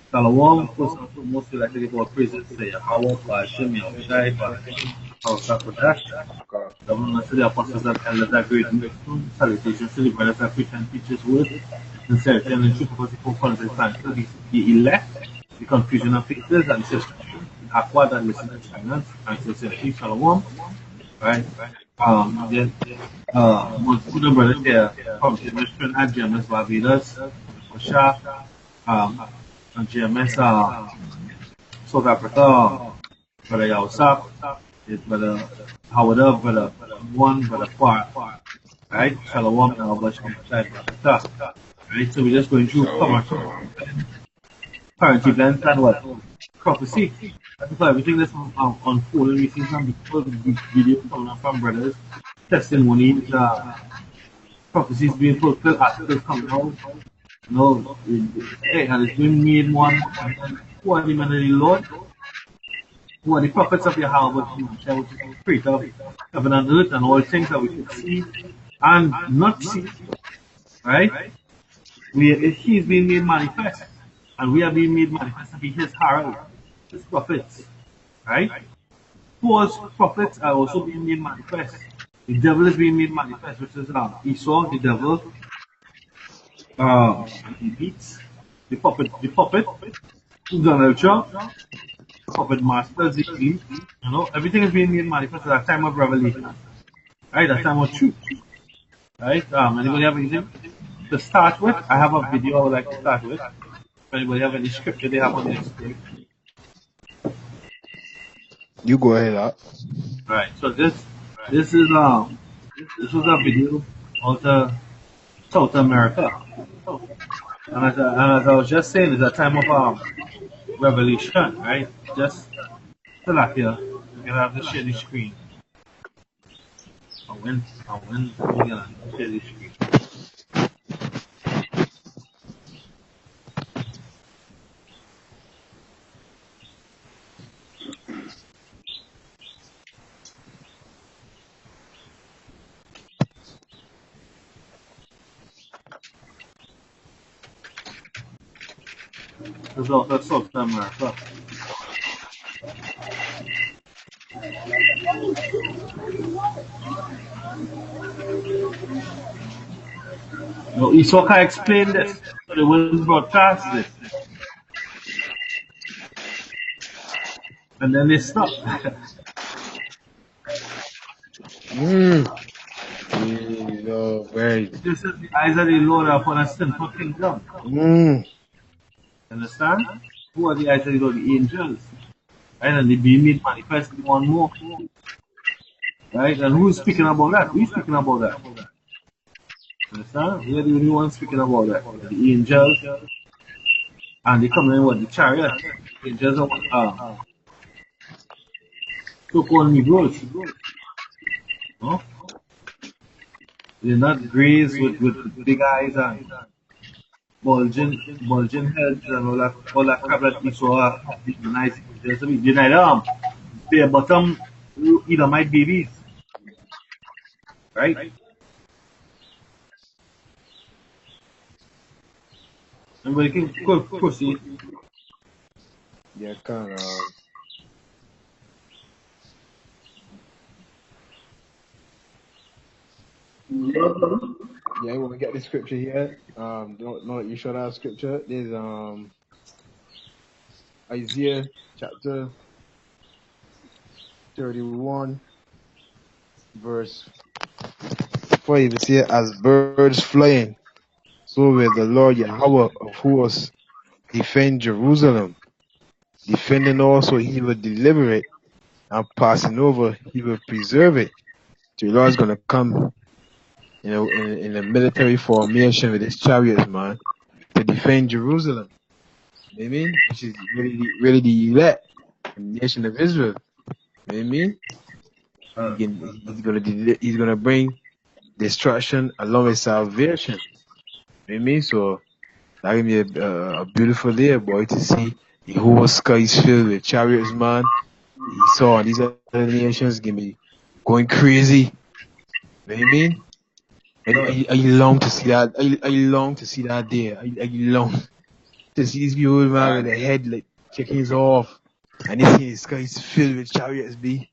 Shalom, first and foremost, we'd like to give our praises to Yahweh, Hashem, Yahushai, our Sakodash. The one to the apostles and elders that great milestone. Salutations to the brothers that preach and teach his word. Sincerity and in truth, because the four corners of the elect, the confusion of faces and deception, the aqua that listen to silence, and sincerity, Shalom. Right? Then, most of the brothers here from the Western at GMS Barbados, Osha, and GMS, South Africa, Brother Yausap, Brother Howard, Brother One, Brother Far, right? Shalom, and Allah Shabbat. Right? So we're just going through current events and what? Prophecy. And so everything that's unfolding, we see some videos coming up from brothers, testimonies, prophecies being fulfilled, articles coming out. You know, hey, and it's been made one. Who are the men of the Lord? Who are the prophets of Yahweh, which is the creator of heaven and earth and all things that we can see and not see, right? He's being made manifest, and we are being made manifest to be his herald, his prophets, right? False prophets are also being made manifest. The devil is being made manifest, which is Esau, the devil, he beats the puppet, Donald Trump, puppet master, Ziggy, you know, everything is being made manifest at a time of revelation, right? A time of truth, right? Anybody have anything to start with? I have a video I would like to start with. If anybody have any scripture they have on their screen. You go ahead, up. Right. So this was a video out of South America, and as I was just saying, it's a time of revelation, right? Just select here. You can have to share the screen. I win. You can share the screen. This is also South America. No, Isoka explained this, so they will broadcast this. And then they stopped. Right. This is the eyes of the Lord upon a sinful kingdom. Understand? Who are the eyes of the Lord? The angels. Right? And they be made manifest one more. Right? And who's speaking about that? Who's speaking about that? Understand? We are the only ones speaking about that. The angels. And they come in with the chariot. The angels are so-called Negroes. No? They're not grays with big eyes and bulging heads and all that crap that we saw nice. They're not bare bottom Edomite babies. Right? Everybody can go proceed. Yeah, kind of. Yeah, when we get the scripture here, don't know that you show that scripture. There's Isaiah chapter 31, verse 5. It says, "As birds flying, so will the Lord Yahweh of hosts defend Jerusalem. Defending also, he will deliver it, and passing over, he will preserve it." So the Lord's gonna come, you know, in a military formation with his chariots, man, to defend Jerusalem. You know what I mean? Which is really the elect, the nation of Israel. You know what I mean? He's gonna bring destruction along with salvation. You know what I mean? So that gonna be a beautiful day, boy, to see the whole sky is filled with chariots, man. He saw these other nations gonna be going crazy. You know what I mean? I long to see that. I long to see that day. I long. To see these people, man, with their head like chickens off, and you see the skies filled with chariots, be.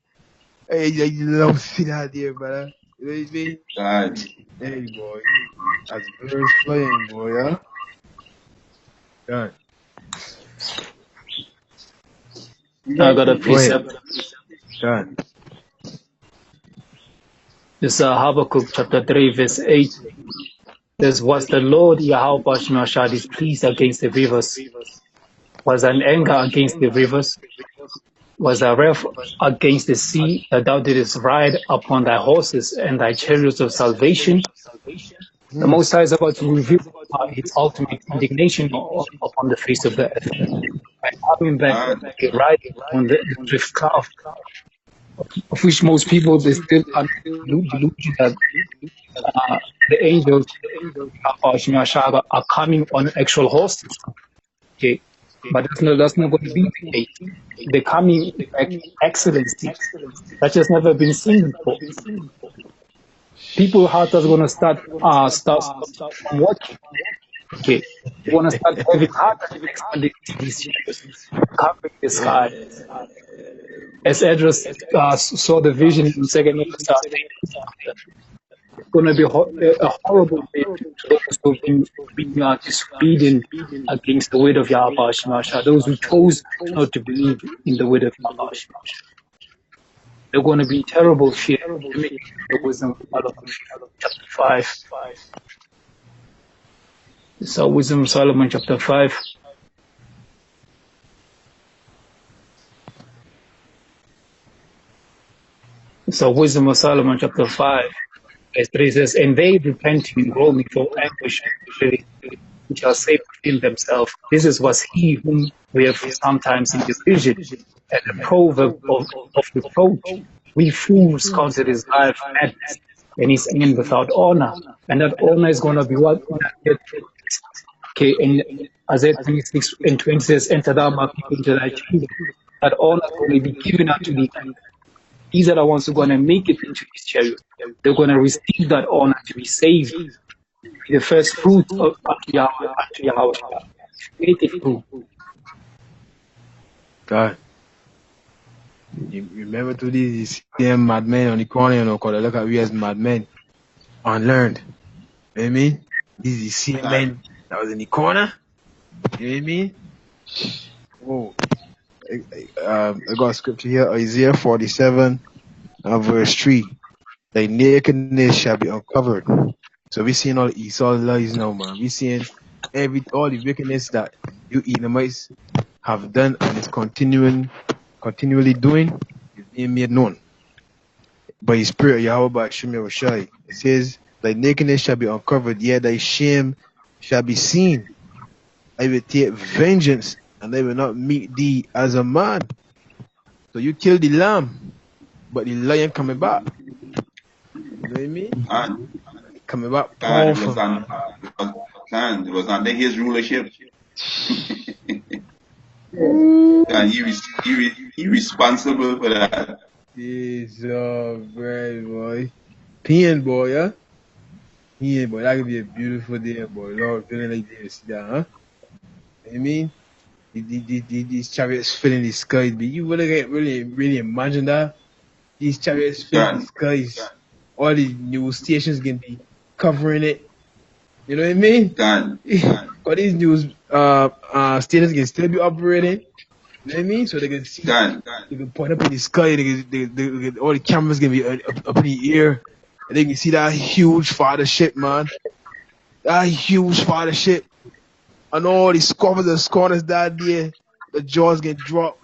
Hey, you love to see that there, brother. You know what I mean? God. Hey, boy. As birds flying, boy, huh? God. I got a Go ahead. precept. God. This is Habakkuk chapter 3, verse 8. This was the Lord Yahweh Shemashah displeased against the rivers, was an anger against the rivers, was a wrath against the sea, that thou didst ride upon thy horses and thy chariots of salvation. The Most High is about to reveal his ultimate indignation upon the face of the earth. By coming back, he rides on the swift cloud, of which most people they still are delusion that the angels are coming on actual horses. Okay, but that's not going to be the case. They're coming back excellency. That has never been seen before. People heart are going to start from watching. Okay, they want to start having heart attacks when they see these shadows covering the sky. As Edras saw the vision in second it's going to be a horrible day to those who've been disobedient against the word of Yahweh Shemasha, those who chose not to believe in the word of Yahweh Shemasha. They're going to be terrible fear. The wisdom of Solomon, chapter 5. So, wisdom of Solomon, chapter 5. So, wisdom of Solomon, chapter 5. Verse 3 says, and they repenting and groaning for anguish, which shall say within themselves, this is was he whom we have sometimes in the vision, and the proverb of reproach. We fools counted his life madness, and his end without honor. And that honor is going to be what? Okay, and Isaiah 26 and 20 says, enter thou my people into thy kingdom. That honor is going to be given unto thee. These are the ones who are going to make it into this chariot. They're going to receive that honor to be saved. The first fruit of Yahweh, creative fruit. God. You remember to these same madmen on the corner, you know, because they look at we as madmen. Unlearned. You know what I mean? These are the same men that was in the corner. You know what I mean? Whoa. I got a scripture here, Isaiah 47, verse 3. Thy nakedness shall be uncovered. So we seeing all the Esau lies now, man. We seeing all the wickedness that you Edomites have done and is continually doing is being made known by his spirit, Yahweh Ba'ashim Yahushai. It says, thy nakedness shall be uncovered, yet thy shame shall be seen. I will take vengeance, and I will not meet thee as a man. So you kill the lamb, but the lion coming back. You know what I mean? Coming back powerful. It was under his rulership. And he responsible for that. Yes, right, boy. Pain, boy, yeah? Pain, boy. That could be a beautiful day, boy. Lord, feeling like this, yeah, huh? You know what I mean? These chariots filling the skies, but you really imagine that? These chariots filling the skies. All the news stations can be covering it. You know what I mean? Because these news stations can still be operating. You know what I mean? So they can see, they can point up in the sky, all the cameras can be up in the air, and they can see that huge fathership, man. That huge fathership. And all the scoffers and scorners that day, the jaws get dropped,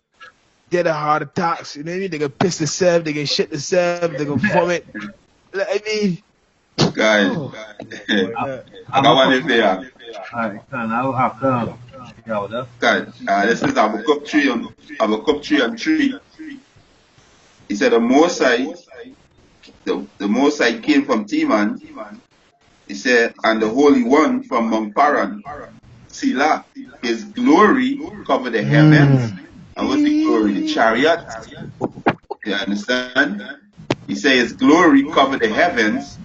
they're the heart attacks. You know what I mean? They can piss themselves, they can shit themselves, they can vomit. I mean, God. I got one in there. I'll have to God. This is Habakkuk 3 and 3. He said, the Most High came from Teman. He said, and the Holy One from Mount Paran. Selah. His glory covered the heavens. And what's the glory? The chariot. You understand? He said his glory covered the heavens,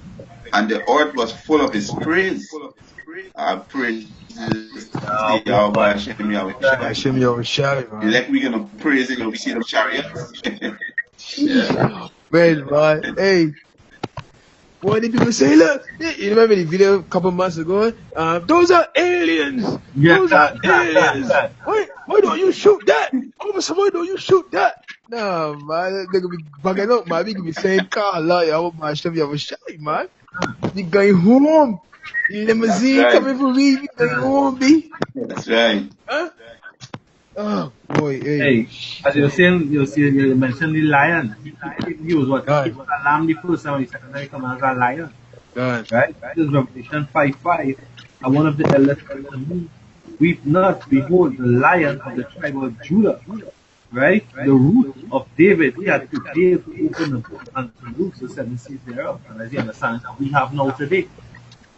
and the earth was full of his praise. Praise see Yahweh Hashem Yahweh Shai. Hashem Yahushai, man. Like we're gonna praise it when we see them chariots. Yeah. Man, hey. What did people say? Look, you remember the video a couple months ago? Those are aliens. Yeah, Those are aliens. Why don't you shoot that? Why don't you shoot that? No, man, they gonna be bugging up, man. We gonna be saying, "Car, like, I want my stuff, you have a shot, man." You going home? You limousine right. coming for me? You going home, B? That's right. Huh? Oh boy, hey. Hey, as you're saying, you mentioned the lion. He was what? God. He was a lamb the first time, and the second time he come as a lion. God. Right? This is Revelation 5:5. And one of the elders said to me, weep not, behold, the lion of the tribe of Judah. Right? The root of David, he had today to open the book and to loose the seven seals thereof. And as you understand, that we have now today.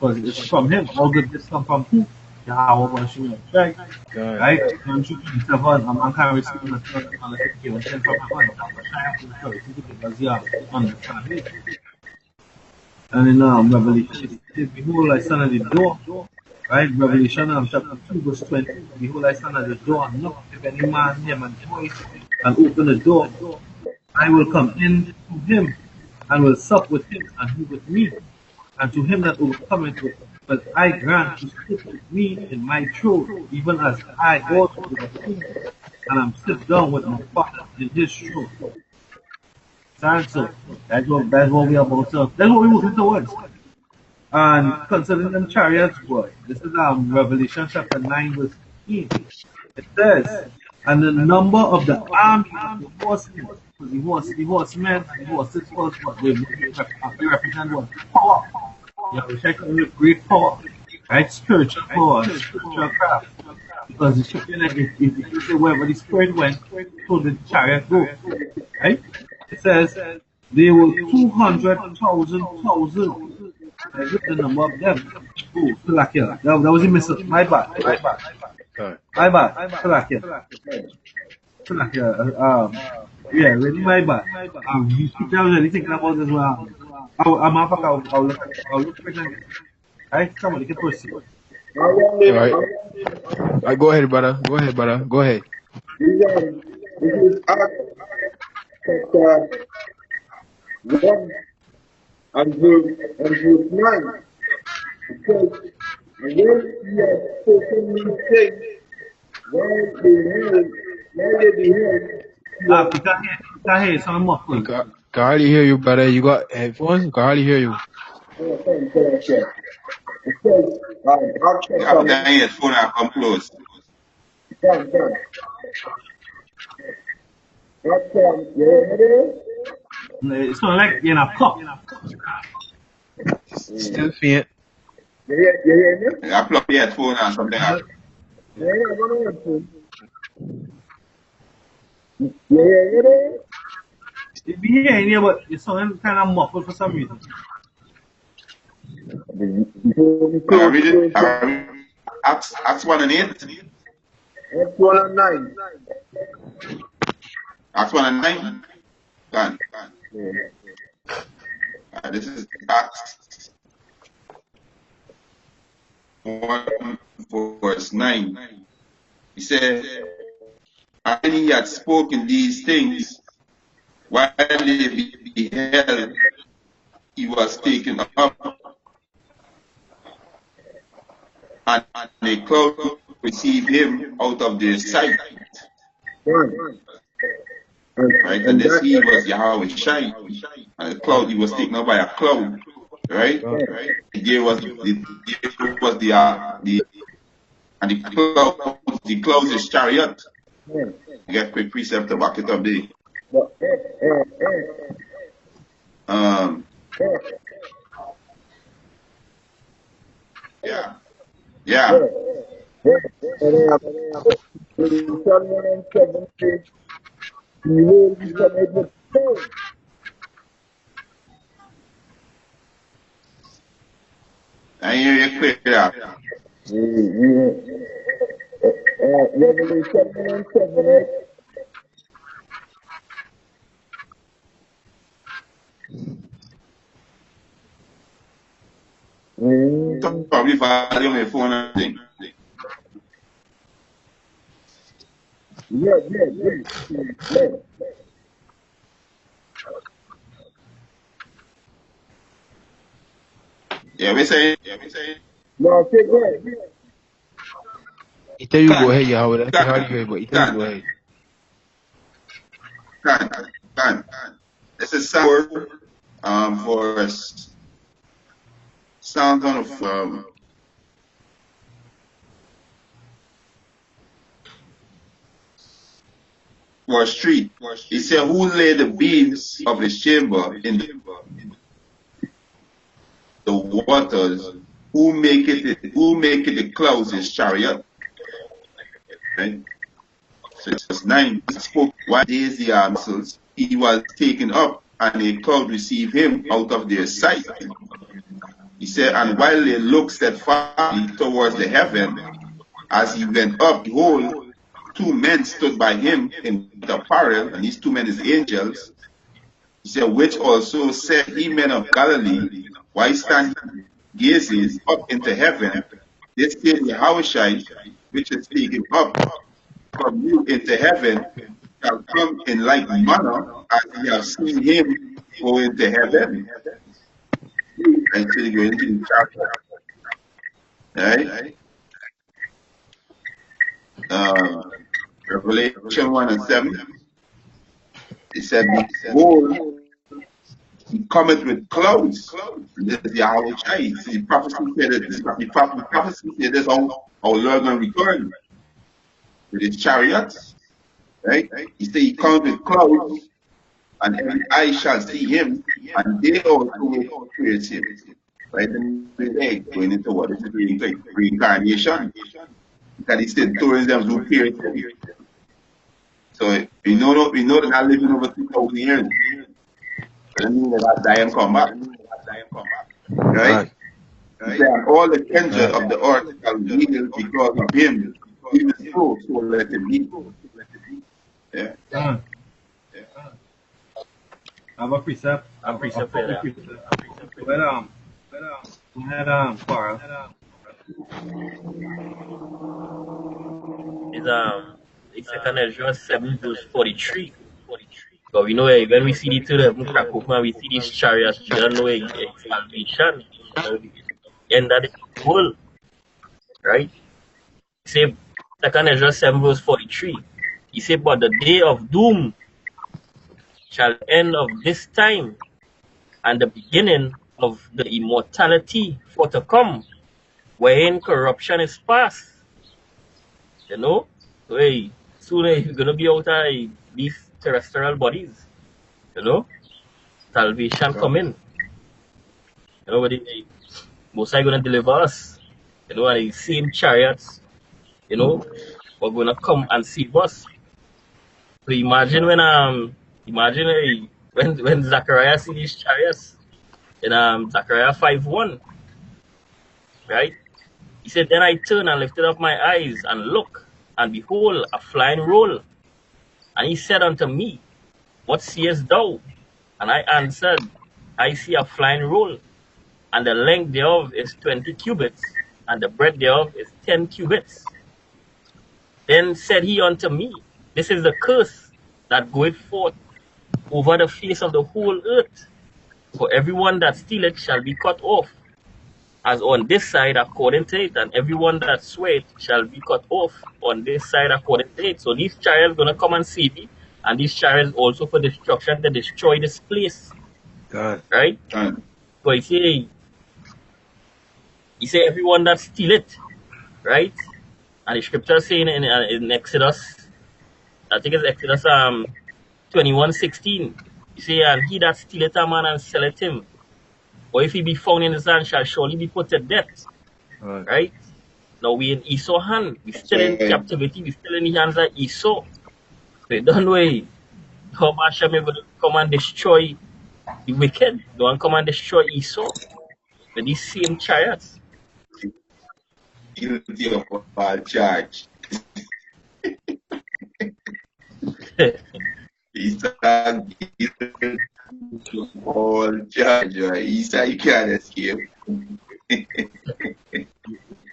Because it's from him. All good gifts come from who? Yahweh Hashem, right? Right? John 2:27, a man can receive the third and the fifth given from heaven. Because you understand it. And in Revelation, it says, behold, I stand at the door. Right? Revelation chapter 2, verse 20. Behold, I stand at the door and knock. If any man hear my voice and open the door, I will come in to him and will sup with him and he with me. And to him that overcometh, but I grant to sit with me in my throne, even as I also overcame, and I'm sit down with my Father in his throne. So that's what we are about to. That's what we moving towards. And concerning them chariots, boy, this is Revelation chapter 9, verse 15. It says, and the number of the army of the horsemen, the horsemen, the horses was what they represent what? Power. Yeah, we check with great power, right? Spiritual power, spiritual craft. Because the ship, if you say wherever the spirit went, so the chariot go, right? It says they were 200,000. I read the number of them. Oh, Salakia. That was a mistake. My bad. Salakia. Yeah, really my bad. You speak that was anything about as well. I'll look for it. Right? Somebody can proceed. Alright, go ahead, brother. Go ahead. This is Acts chapter 1 and verse 9. It says, and when he had spoken these things, while they beheld, You can't hear some muffled. Can hardly hear you, brother. You got headphones? Can hardly hear you. it says, Acts You have chapter to hear phone and come close. 1, Acts It's not like you're in a cup. Still faint. you hear me? You have to plug your headphone and something else. You hear me? It be hearing you, but it's sounding kind of muffled for some reason. I read it. Acts 1 and 8. Acts 1 and 9. Acts 1 and 9. Done. This is Acts 1 verse 9. He said, and he had spoken these things while they beheld, he was taken up, and a cloud received him out of their sight. Right, and this he was Yahweh Shai, and the cloud, he was taken up by a cloud. Right, there was and the cloud is chariot. You get quick precept to back it up there. Yeah. I hear you clear. Probably volume your phone and thing. Yeah, yeah, yeah. Yeah. Yeah, we say, No, say that. He tell you go can, ahead, Yahweh. Let me hard can, you hear, but he tell you can, go ahead. can, can. This is Psalm for Psalms on for a street. He said, "Who laid the beams of his chamber in the waters? Who make it the clouds his chariot?" Right. So it's 9. He spoke one days the muscles. He was taken up, and a cloud received him out of their sight. He said, and while they looked steadfastly towards the heaven, as he went up, behold, two men stood by him in apparel, and these two men is angels. He said, which also said, Ye men of Galilee, why stand ye gazing up into heaven? This is Yahushai, which is taken up from you into heaven, shall come in like manner as ye have seen him go into heaven. And so they go into the chapter, right? Revelation 1 and 7. It said, behold, he cometh with clouds. This is Yahweh Shai. The prophecy said that the prophecy said this how our Lord gonna return with his chariots, right? He said he comes with clouds, and every eye shall see him, and they also will praise him. Right? And they going into what is reincarnation. Because he said tourism will pierce him. So we know that not living over 2,000 years. Doesn't mean that I die and come back. Right? God, He said, and all the kindred God, of the earth shall kneel because of him. Even so let it be. Yeah. I have a precept. I'm A precept couple there. precepts. Go ahead, Carl. It's second Ezra 7 verse 43. But we know when we see the two of them crack open, we see these chariots, we don't know salvation. And that is the world, right? He said, second Ezra 7 verse 43. He said, but the day of doom shall end of this time, and the beginning of the immortality for to come, wherein corruption is past. You know? So hey, soon you're gonna be out of these terrestrial bodies, you know? Salvation God, come in. You know, but most are gonna deliver us. You know, and the same chariots, you know, are gonna come and save us. So imagine when Zachariah see these chariots in Zechariah 5:1, right? He said, Then I turned and lifted up my eyes and looked, and behold, a flying roll. And he said unto me, What seest thou? And I answered, I see a flying roll, and the length thereof is 20 cubits, and the breadth thereof is 10 cubits. Then said he unto me, This is the curse that goeth forth over the face of the whole earth. For everyone that stealeth shall be cut off, as on this side according to it, and everyone that sweareth shall be cut off on this side according to it. So these chariots gonna come and save me, and these chariots also for destruction to destroy this place, God, right? And So he say everyone that stealeth, right? And the scripture saying in Exodus, I think it's Exodus 21:16. You say, and he that stealeth a man and selleth him, or if he be found in his hand, shall surely be put to death, God, right? Now we in Esau hand, we that's still in right. captivity, we still in the hands of Esau. So don't know how Hashem is going to come and destroy the wicked, don't come and destroy Esau with these same chariots. Guilty of all charge. He's not guilty of all charge. Right? He said you can't escape.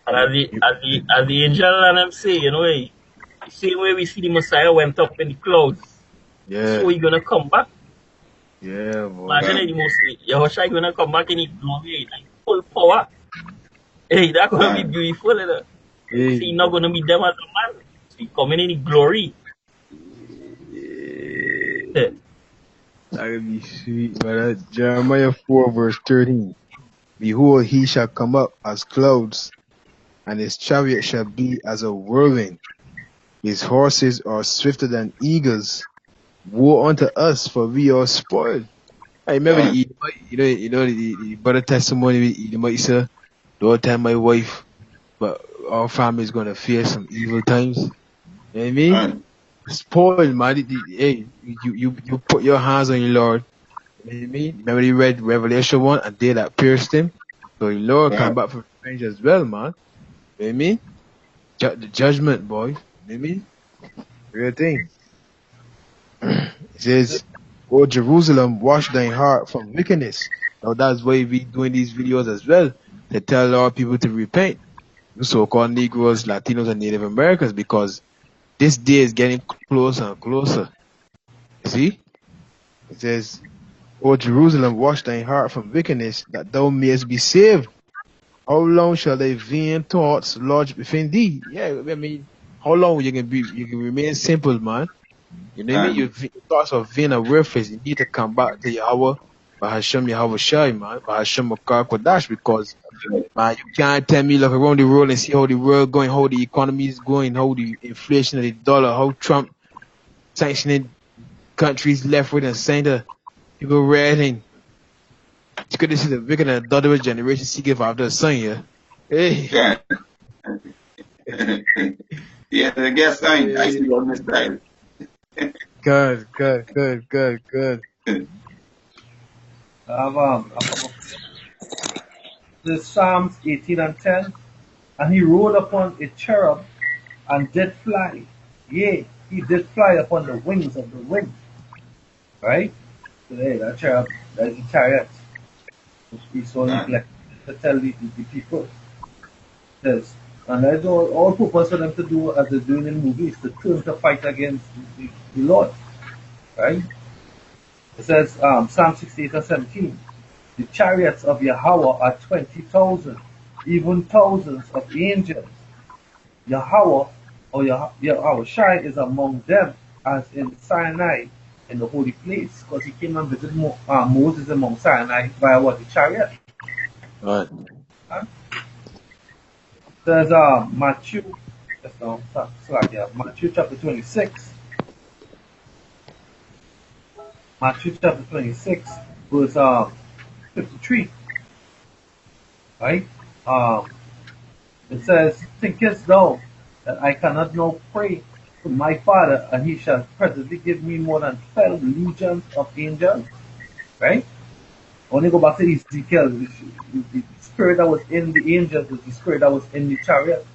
And as the angel and them say, The same way we see the Messiah went up in the clouds. Yeah. So he gonna come back. Yeah, boy. Imagine the most Yahushua gonna come back in his glory, like full power. Hey, that's gonna be Man. beautiful, you know. See, Hey. he's not gonna be them as a man. So he coming in his glory. Yeah. Eh, That would be sweet, brother. Jeremiah 4 verse 13. Behold, he shall come up as clouds, and his chariot shall be as a whirlwind. His horses are swifter than eagles. Woe unto us, for we are spoiled. I remember Man. the Edomite, the brother testimony with Edomite, sir. The whole time my wife, but our family is gonna face some evil times. You know what I mean? Man. Spoiled, man. Hey, you put your hands on your Lord. You know what I mean? Remember you read Revelation 1 and they that pierced him? So your Lord come Man. back for revenge as well, man. You know what I mean? The judgment, boy. You know what I mean? Real thing. It says, O Jerusalem, wash thine heart from wickedness. Now that's why we doing these videos as well, to tell our people to repent. You so-called Negroes, Latinos, and Native Americans, because this day is getting closer and closer. You see? It says, O Jerusalem, wash thine heart from wickedness, that thou mayest be saved. How long shall thy vain thoughts lodge within thee? Yeah, I mean, how long you can remain simple, man? You know what I mean? Your Man. thoughts of vain and worthless. You need to come back to Yahweh, Bahashem Yahweh Shai, man, Bahashem Makar Kodash, because man, you can't tell me look around the world and see how the world going, how the economy is going, how the inflation of the dollar, how Trump sanctioning countries left, right, and center. People reading. You could see the wicked and adulterous generation seeketh after the son, yeah. Hey. Yeah. Yeah, the guest I see on this time. Good, good, good, good, good. This Psalms 18 and 10. And he rode upon a cherub and did fly. Yea, he did fly upon the wings of the wind. Right? So hey, that cherub, that is the chariot. Which we so Man. neglected to tell the people. Yes. And that's all purpose for them to do as they're doing in movies, to turn to fight against the Lord. Right? It says Psalm 68 and 17. The chariots of Yahweh are 20,000, even thousands of angels. Yahweh or Yahweh Shai is among them, as in Sinai in the holy place, because he came and visited Moses in Mount Sinai via what? The chariot. Right. Huh? There's Matthew, that's no, sorry, yeah, Matthew chapter 26. Matthew chapter 26, verse 53. Right? Um, it says, thinkest thou that I cannot now pray to my Father, and he shall presently give me more than 12 legions of angels? Right? I want to go back to Ezekiel. The spirit that was in the angels was the spirit that was in the chariot.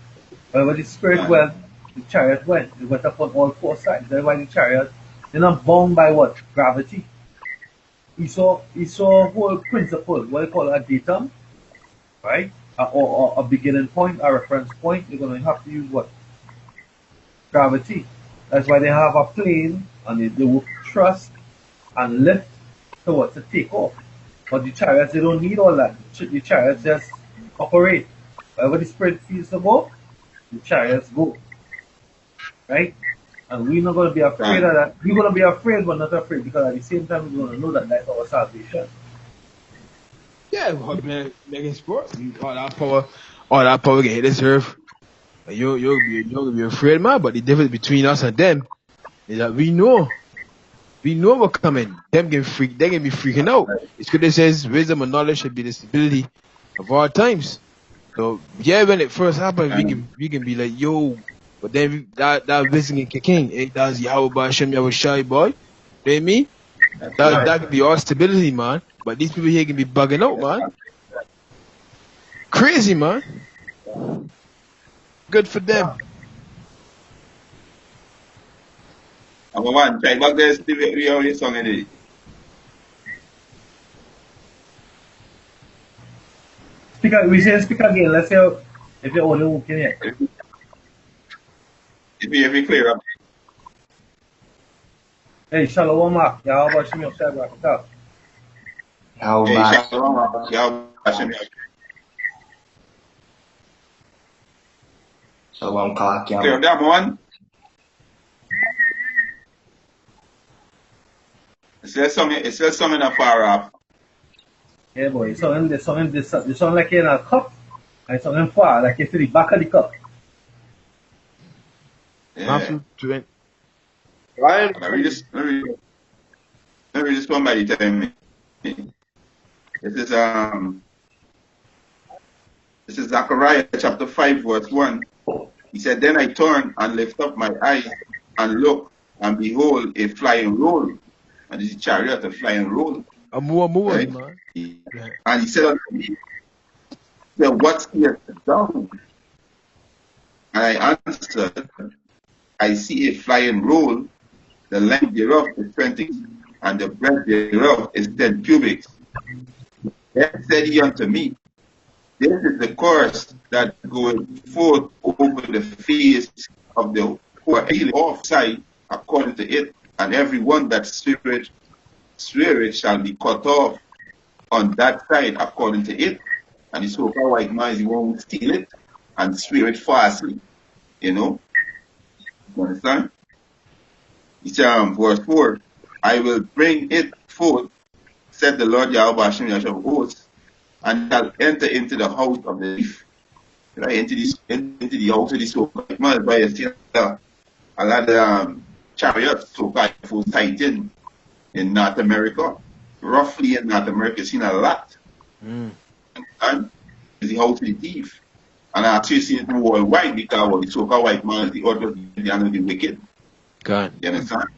Wherever the spirit Man. went, the chariot went. It went up on all four sides. That's why the chariot, they're not bound by what? Gravity. He saw a whole principle, what they call a datum, right? Or a beginning point, a reference point. You're going to have to use what? Gravity. That's why they have a plane and they will thrust and lift to what? To take off. But the chariots, they don't need all that. The chariots just operate. Wherever the spirit feels to go, the chariots go. Right? And we're not going to be afraid Man. of that. We're going to be afraid, but not afraid, because at the same time, we're going to know that that's our salvation. Yeah, well, man, making sport. All that power can hit this earth. And you'll be afraid, man. But the difference between us and them is that we know what's coming. They can be freaking out. It's good. It says wisdom and knowledge should be the stability of our times. So yeah, when it first happened, Man. we can be like, yo, but then that wisdom can kick in. Hey, that's Yahweh Hashem Yahweh Shai, boy. You know what I mean? That's right. That could be our stability, man. But these people here can be bugging out, man. Crazy, man. Good for them. I'm a man. Try back there, Steve. We have this song in it. We say speak again. Let's say if you're only walking here. If you clear up. Hey, Shalom, Mark. Yahweh Hashem Yahshua Barakatah. How Hey, much? Shalom, Yahweh Hashem. Shalom Kalakiam. Clear up that one. It says something in a paragraph. Yeah, boy. It's something like in a cup. And something far, like you see the back of the cup. Yeah. Matthew 20. Let me read this one by the time. This is Zechariah chapter 5, verse 1. He said, Then I turned and lift up my eyes and looked, and behold, a flying roll. And this is chariot, a flying roll. Right? Man. And he said unto me, What seest thou? And I answered, I see a flying roll, the length thereof is 20, and the breadth thereof is 10 cubits. Then said he unto me, This is the course that goeth forth over the face of the whole offside according to it, and every one that sweareth shall be cut off on that side according to it. And the so-called white man, he won't steal it and swear it falsely. You understand? It's verse 4. I will bring it forth, said the Lord Yahweh Hashem Yahshua of hosts, and shall enter into the house of the thief. Right? Into the house of the so-called man, by a lot of chariots, so-called for sighting in North America. Roughly in North America, seen a lot. And it's the house of the thief. And I actually seen it worldwide because the so-called white man is the author of the wicked. God. You understand?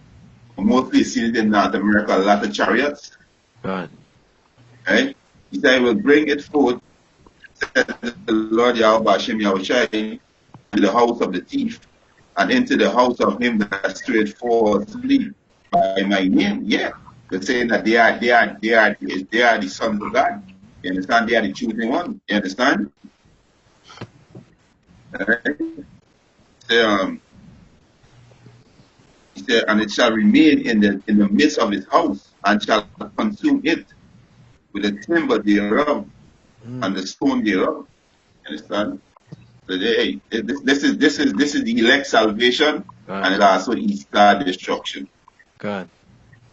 Mostly seen it in North America, a lot of chariots. God. Right? He said, I will bring it forth, said the Lord Yahweh Hashem Yahushai, to the house of the thief, and into the house of him that strayed falsely by my name. Yeah. They're saying that they are the sons of God. You understand? They are the chosen one. You understand? Right? He said, and it shall remain in the midst of his house, and shall consume it with the timber thereof and the stone thereof. Understand? So this is the elect salvation, and it also Easter destruction. God.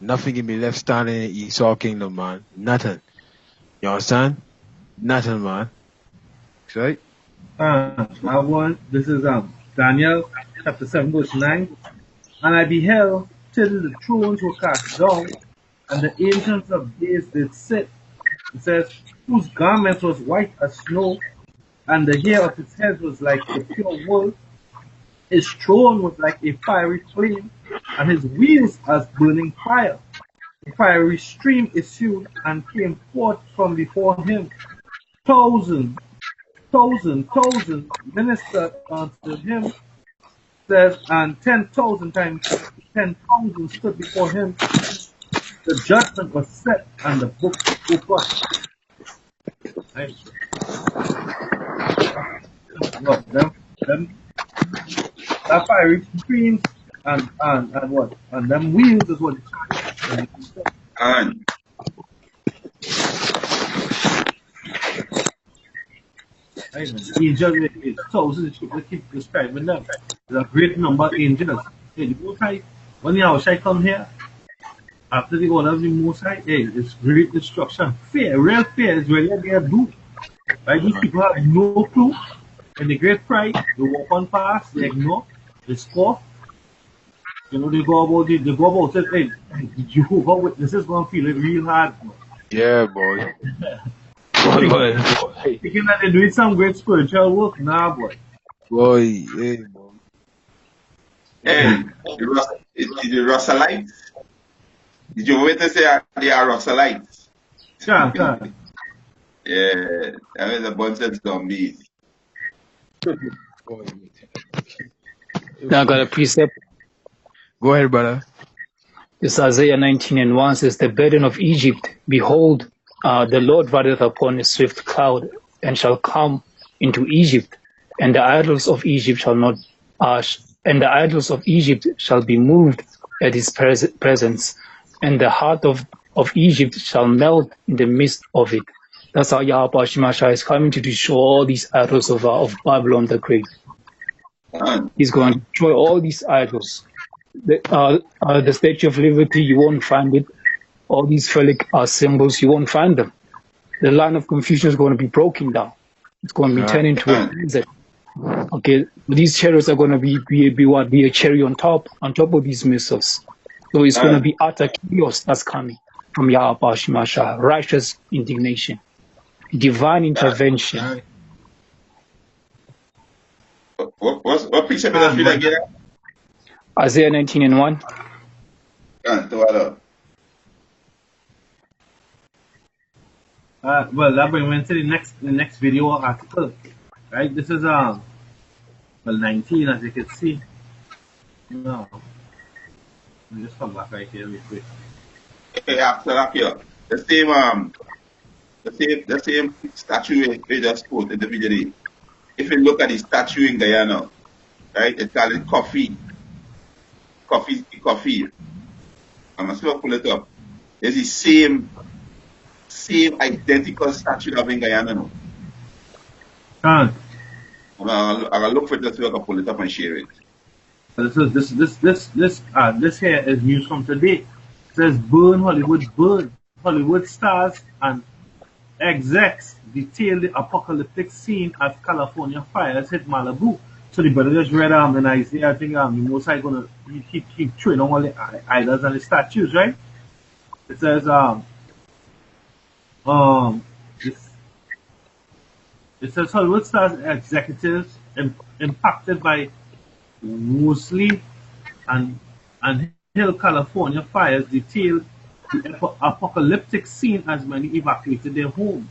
Nothing can be left standing in Esau kingdom, man. Nothing. You understand? Nothing, man. Right? This is Daniel chapter 7 verse 9. And I beheld till the thrones were cast down, and the ancients of days did sit. It says, whose garment was white as snow, and the hair of his head was like the pure wool. His throne was like a fiery flame, and his wheels as burning fire. A fiery stream issued and came forth from before him. Thousand ministered unto him, says, and 10,000 times 10,000 stood before him. The judgment was set, and the book opened. Right? Look, them that fiery streams and what? And them wheels is what it's And angels is thousands of keep describing them. There's a great number of angels. Hey, the Most High, when the Yahushai come here, after the order of the Most High, hey, it's great destruction. Fear, real fear is really there do. Right? These people have no clue. And the great pride, they walk on past, they ignore, they scoff. They go about it, hey, Jehovah Witnesses gonna feel it real hard. Yeah, boy. Thinking that they're doing some great spiritual work, nah, boy. Boy, hey, boy. Hey, the Russellites. Did you wait to say they are Russellites? Can. Yeah, that was a bunch of zombies. Now I got a precept. Go ahead, brother. This Isaiah 19:1 says, the burden of Egypt, behold, the Lord rideth upon a swift cloud, and shall come into Egypt, and the idols of Egypt shall not And the idols of Egypt shall be moved at his presence, and the heart of Egypt shall melt in the midst of it. That's how Yahweh Shemashah is coming to destroy all these idols of Babylon the Great. He's going to destroy all these idols. The Statue of Liberty, you won't find it. All these phallic symbols, you won't find them. The line of confusion is going to be broken down. It's going to be turned into a desert. Okay, these chariots are going to be a cherry on top of these missiles. So it's going to be utter chaos that's coming from Yahweh Shemashah, righteous indignation, divine intervention. What precept is that read again? Isaiah 19:1. Well, that brings me to the next video article, right? This is 19, as you can see. No, let me just come back right here real quick. Okay, after that here, the same statue we just put in the video. If you look at the statue in Guyana, right, it's called coffee. I'm just gonna pull it up. It's the same identical statue of in Guyana now. I'm gonna look for it so I can pull it up and share it. This here is news from today. It says burn Hollywood stars and execs detail the apocalyptic scene as California fires hit Malibu. So the brother just read in Isaiah, I think the Most High gonna keep throwing on all the idols and the statues, right? It says it says Hollywood stars executives impacted by Mosley and Hill, California fires detail the apocalyptic scene as many evacuated their homes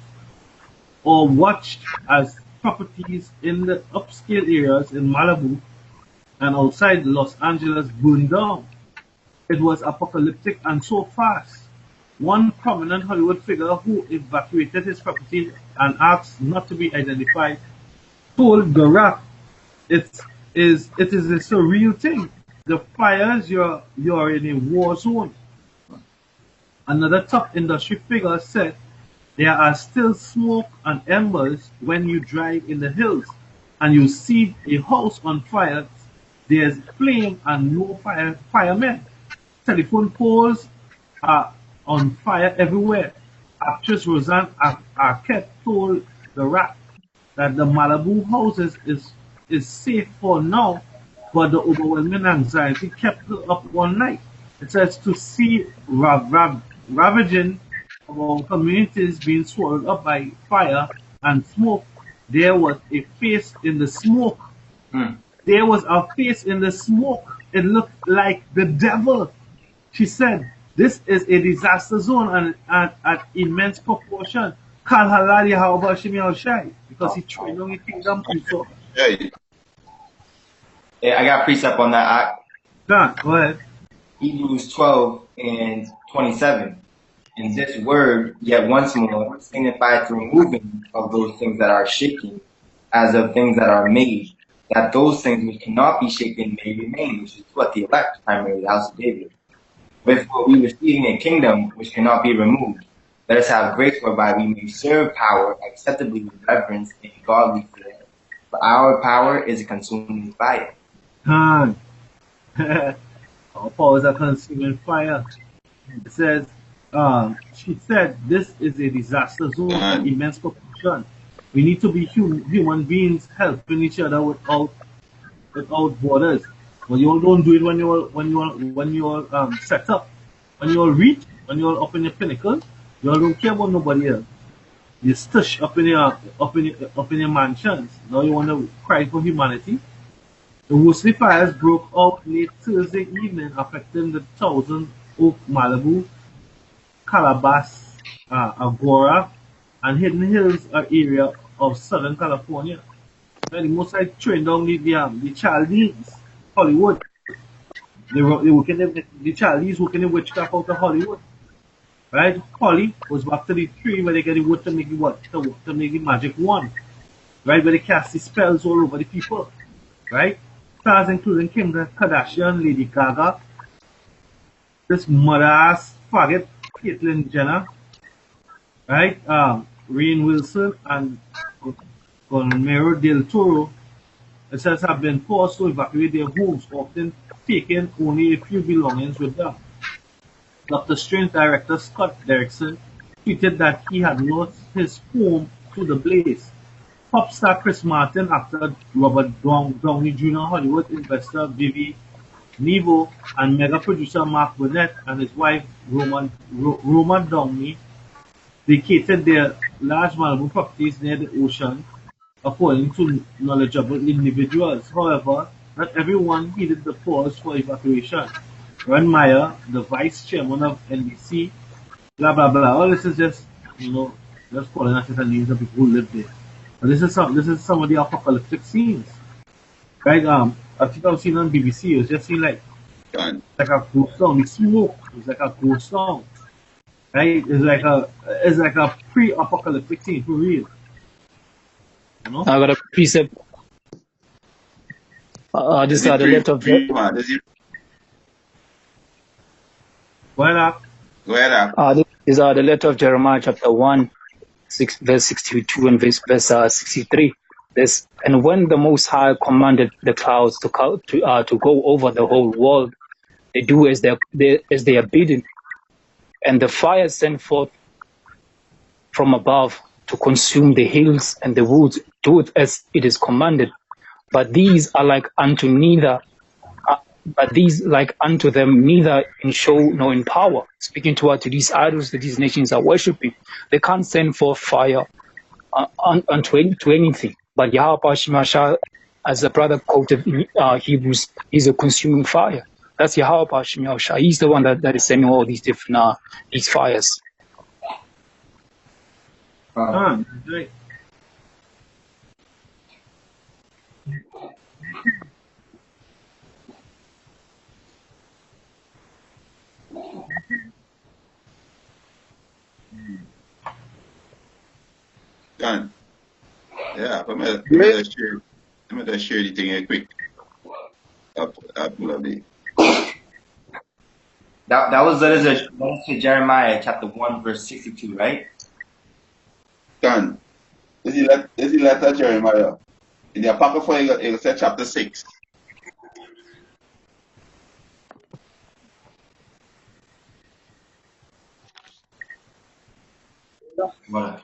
or watched as properties in the upscale areas in Malibu and outside Los Angeles burned down. It was apocalyptic and so fast. One prominent Hollywood figure who evacuated his property and asked not to be identified told the Rap, it is a surreal thing. The fires, you're in a war zone. Another top industry figure said there are still smoke and embers when you drive in the hills and you see a house on fire. There's flame and no firemen. Telephone poles are on fire everywhere. Actress Roseanne Arquette told the Rap that the Malibu houses is safe for now, but the overwhelming anxiety kept her up all night. It says to see ravaging of our communities being swallowed up by fire and smoke. There was a face in the smoke. There was a face in the smoke. It looked like the devil. She said, this is a disaster zone and at immense proportion. Kal halali how about Shimi al-Shai? Because he trained on the kingdom people. Yeah, I got precept on that. Go ahead. Hebrews 12:27. And this word, yet once more, signifies the removing of those things that are shaken, as of things that are made, that those things which cannot be shaken may remain, which is what the elect, primarily the house of David. Wherefore we receiving a kingdom which cannot be removed, let us have grace whereby we may serve power acceptably with reverence and godly fear. For our power is a consuming fire. Our power is a consuming fire. It says, she said, this is a disaster zone of immense proportion. We need to be human beings helping each other without borders. Well, you all don't do it when you're set up, when you're rich, when you're up in your pinnacle. You all don't care about nobody else. You stush up in your mansions. Now you want to cry for humanity. The Woolsey fires broke out late Thursday evening, affecting the Thousand Oak, Malibu, Calabasas, Agora, and Hidden Hills area of Southern California. The Most High trained down the Chaldeans, Hollywood. The Chaldeans working in witchcraft out of Hollywood. Right? Holly was back to the tree where they get the wood to make the magic wand. Right? Where they cast the spells all over the people. Right? stars including Kim Kardashian, Lady Gaga, this mother-ass faggot, Caitlyn Jenner, right? Rainn Wilson and Guillermo del Toro, it says have been forced to evacuate their homes, often taking only a few belongings with them. Doctor Strange director Scott Derrickson tweeted that he had lost his home to the blaze. Pop star Chris Martin, actor Robert Downey Jr., Hollywood investor Vivi Nevo, and mega producer Mark Burnett and his wife Roma Downey vacated their large Malibu properties near the ocean, according to knowledgeable individuals. However, not everyone heeded the calls for evacuation. Ron Meyer, the vice chairman of NBC, blah blah blah. All this is just, just calling us and names of people who live there. But this is some of the apocalyptic scenes, right? I think I've seen on BBC. It was just seen like Done. a ghost song. The smoke. It was like a ghost song, right? It's like a pre-apocalyptic scene for real. You know? I got a precept. This is the letter of Go ahead. These are the letter of Jeremiah, chapter 1, verse 62 and verse 63. And when the Most High commanded the clouds to go over the whole world, they do as they are bidden, and the fire sent forth from above to consume the hills and the woods, do it as it is commanded. But these are like unto them neither in show nor in power. Speaking to these idols that these nations are worshipping, they can't send forth fire unto anything. But Yahweh Shemashah, as the brother quoted Hebrews, is a consuming fire. That's Yahweh Shemashah. He's the one that is sending all these different these fires. Right. Done. Yeah, let me just share the thing here quick. Up lovely. That was letter to Jeremiah chapter 1 verse 62, right? Done. Is the letter Jeremiah? In the Apocrypha, it said chapter 6. What?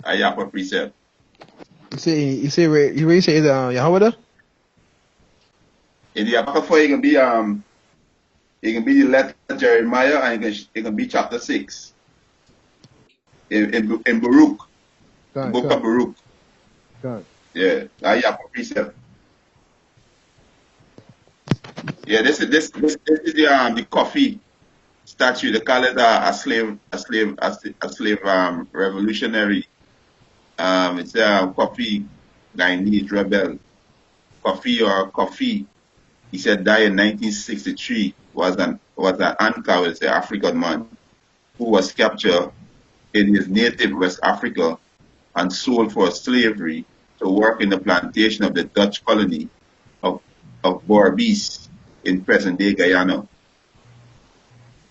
Ayapa precept. You say where you say Yahweh? In the Apocrypha, it can be the letter Jeremiah, and it can be chapter 6. In Baruch, the book of Baruch. Yeah, Ayapa precept. Yeah, this is the coffee statue. They call it a slave revolutionary. It's a coffee Guyanese rebel. Coffee. He said died in 1963. Was an Anka, it's an African man who was captured in his native West Africa and sold for slavery to work in the plantation of the Dutch colony of Berbice in present-day Guyana.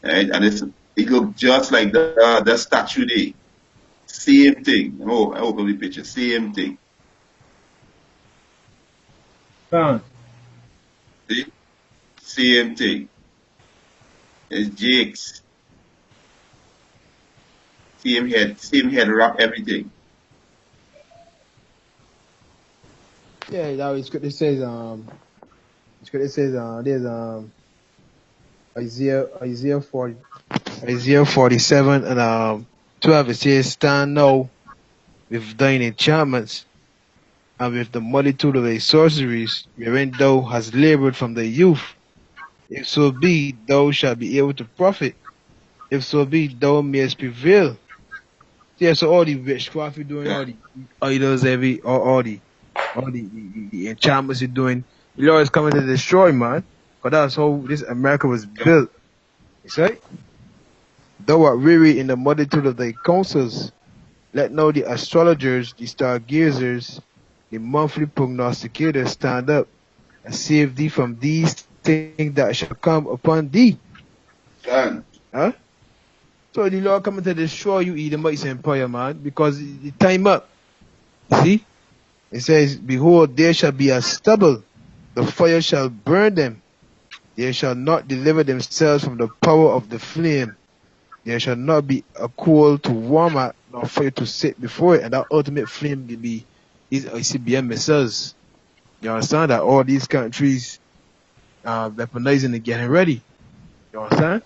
Right? And it looked just like the statue there. Same thing. I open the picture. Same thing. See? Same thing. It's Jake's. Same head wrap, everything. Yeah, that was good. It says there's Isaiah 47 and 12. It says, stand now with thine enchantments and with the multitude of thy sorceries, wherein thou hast labored from thy youth. If so be, thou shalt be able to profit. If so be, thou mayest prevail. Yeah, so all the witchcraft you're doing, all the idols, all the enchantments you're doing, the Lord is coming to destroy, man. Because that's how this America was built. You see? Thou art weary in the multitude of thy counsels. Let now the astrologers, the stargazers, the monthly prognosticator stand up and save thee from these things that shall come upon thee. God. Huh? So the Lord coming to destroy you, Edomite empire, man, because the time up. See? It says, behold, there shall be a stubble, the fire shall burn them. They shall not deliver themselves from the power of the flame. There shall not be a coal to warm at, nor fire to sit before it. And that ultimate flame will be these ICBM missiles. You understand that all these countries are weaponizing and getting ready. You understand?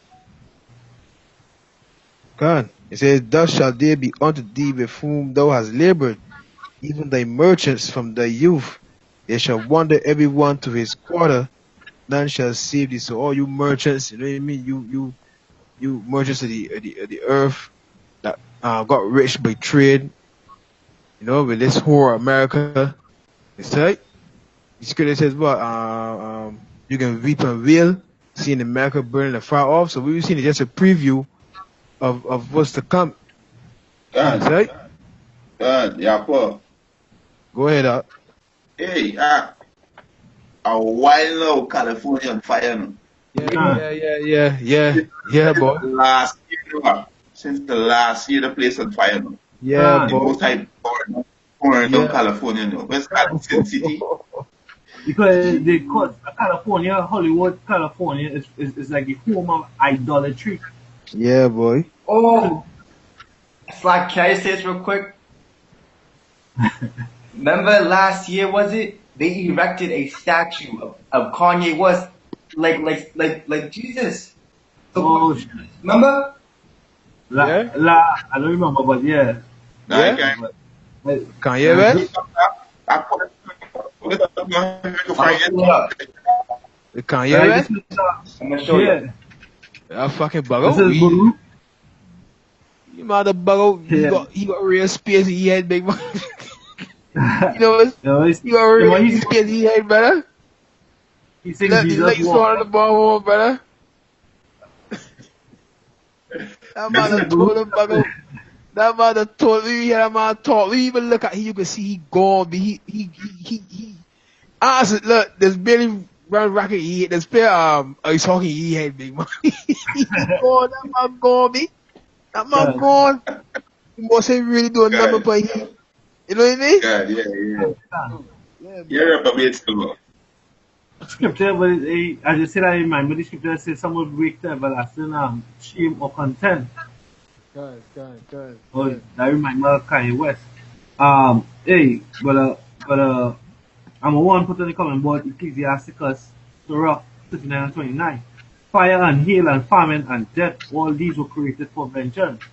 God. It says, thus shall there be unto thee with whom thou hast labored, even thy merchants from thy youth. They shall wander every one to his quarter, none shall save thee. So all you merchants, you know what I mean? You merchants of the earth that got rich by trade, you know, with this whore America. It's right. The scripture says what? You can weep and wail, seeing America burning afar off. So we've seen just a preview of what's to come. God. That's right. God. Yeah, Paul. Go ahead up. Hey, a while now, California on fire now. Yeah, boy. Last year, since the last year, the place on fire now. Yeah, The boy. most high pouring down California now. West Carson City. Because they call California, Hollywood, California is like the home of idolatry. Yeah, boy. Oh, it's like, can I say this real quick? Remember last year, was it? They erected a statue of Kanye West, like Jesus. Oh, shit. Remember? Yeah. I don't remember, but yeah. Yeah. But, Kanye West? I put it up on my Pull it up. The Kanye West? I'm gonna show you. Yeah. I fucking bug This out. is Baruch. You mother bug out. Yeah. He got real space in his head, big man. You know what? No, He got real space in his head, brother. he sings Let the Jesus lights walk. on the ball, brother. That mother told him bug out. That mother told me, that man talk. We even look at him, you can see he gone. He. Honestly, look, there's barely run racket. There's bare ice hockey. He had big man. He gone. That man gone, me. That man gone. You must say really do a number for him. You know what I mean? God, yeah. Yeah, You're up a bit too. Scripture, but I just said I remember the scripture says some will break the everlasting shame or content. Good. Oh, that remind me of Kanye West. Hey, but I'm a one put on the comment board Ecclesiasticus Sirach 59 and 29. Fire and hail and famine and death, all these were created for vengeance.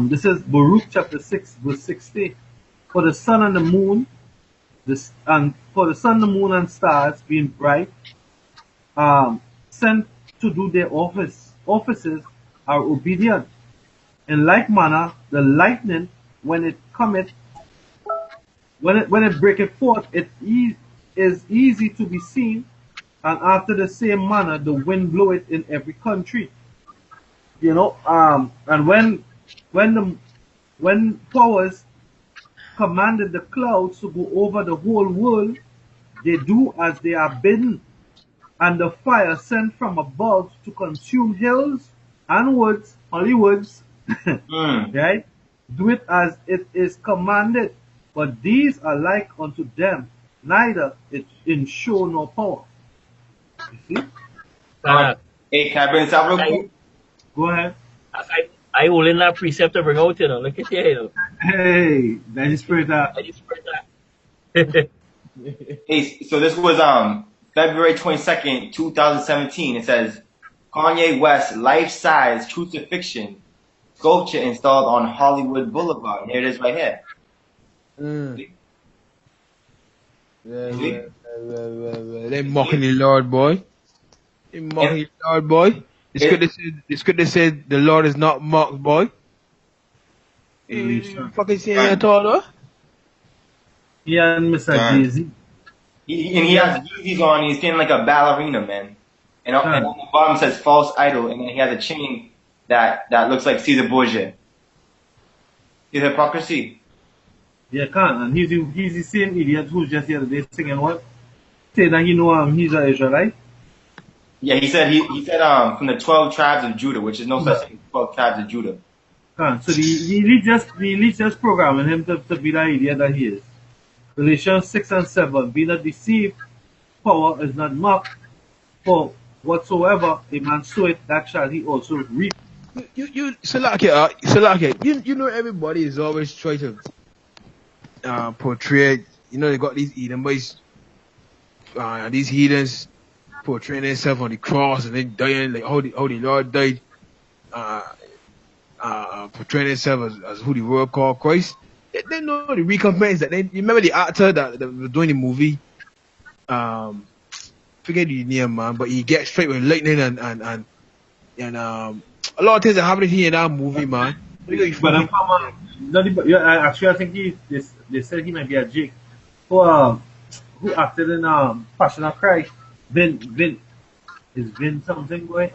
This is Baruch chapter 6, verse 60. For the sun and the moon, the moon and stars being bright, sent to do their offices are obedient. In like manner, the lightning, when it cometh, when it breaketh forth, is easy to be seen, and after the same manner the wind bloweth in every country. You know, and when powers commanded the clouds to go over the whole world, they do as they are bidden, and the fire sent from above to consume hills and woods, Hollywoods, right? Do it as it is commanded, but these are like unto them, neither it in show nor power. You see? Hey, can I bring this out real quick? Go ahead. I will in that precept to bring out, you know. Look at you, you know. Hey, that is spirit that. Hey, so this was February 22nd, 2017. It says Kanye West life-size crucifixion sculpture installed on Hollywood Boulevard. Here it is right here. They mocking the Lord, boy. They mocking the Lord, boy. It's good to say the Lord is not mocked, boy. You fucking saying that all, though? Yeah, and Mr. Jay-Z. He has Yeezys on. He's feeling like a ballerina, man. And on the bottom says false idol, and then he has a chain that looks like Caesar Borgia. The hypocrisy. Yeah, can. And he's the same idiot who's just here today singing what? Saying that he know he's an Israelite. Yeah, he said from the 12 tribes of Judah, which is no such thing as 12 tribes of Judah. Can. So the elite just programming him to be the idiot that he is. Galatians 6 and 7. Be not deceived, power is not mocked, for whatsoever a man soweth, that shall he also reap. Salaki, you know everybody is always trying to portray. You know they got these Edomites, these heathens portraying themselves on the cross and then dying like how the Lord died, uh, portraying themselves as who the world called Christ. They know the recompense that they. You remember the actor that was doing the movie? Forget the name, man, but he gets straight with lightning and a lot of things that happened here in that movie, man. But I'm yeah, actually, I think they said he might be a Jake who acted in Passion of Christ. Vin something boy.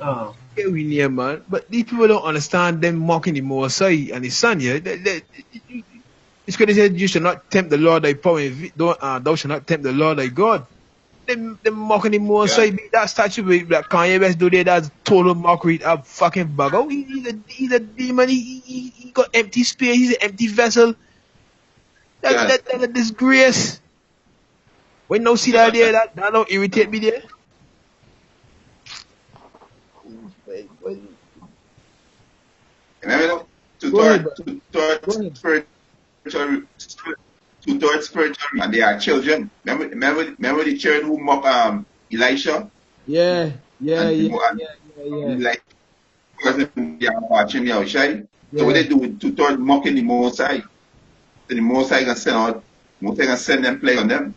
Get we near, man. But these people don't understand them mocking the Mosai and his son. Yeah, it's going to say you should not tempt the Lord thy power. Thou shalt not tempt the Lord thy God. Them mocking the Mosai. That statue that Kanye West do there, that's total mockery. A fucking bugger. He's a demon. He got empty spirit. He's an empty vessel. That's a disgrace. When no see that there, that don't irritate me there. Remember, towards spiritual, and they are children. Remember the children who mock Elisha? Yeah. Like, watching outside. So what they do to start mocking the Mosai. So the Mosai can send them play on them.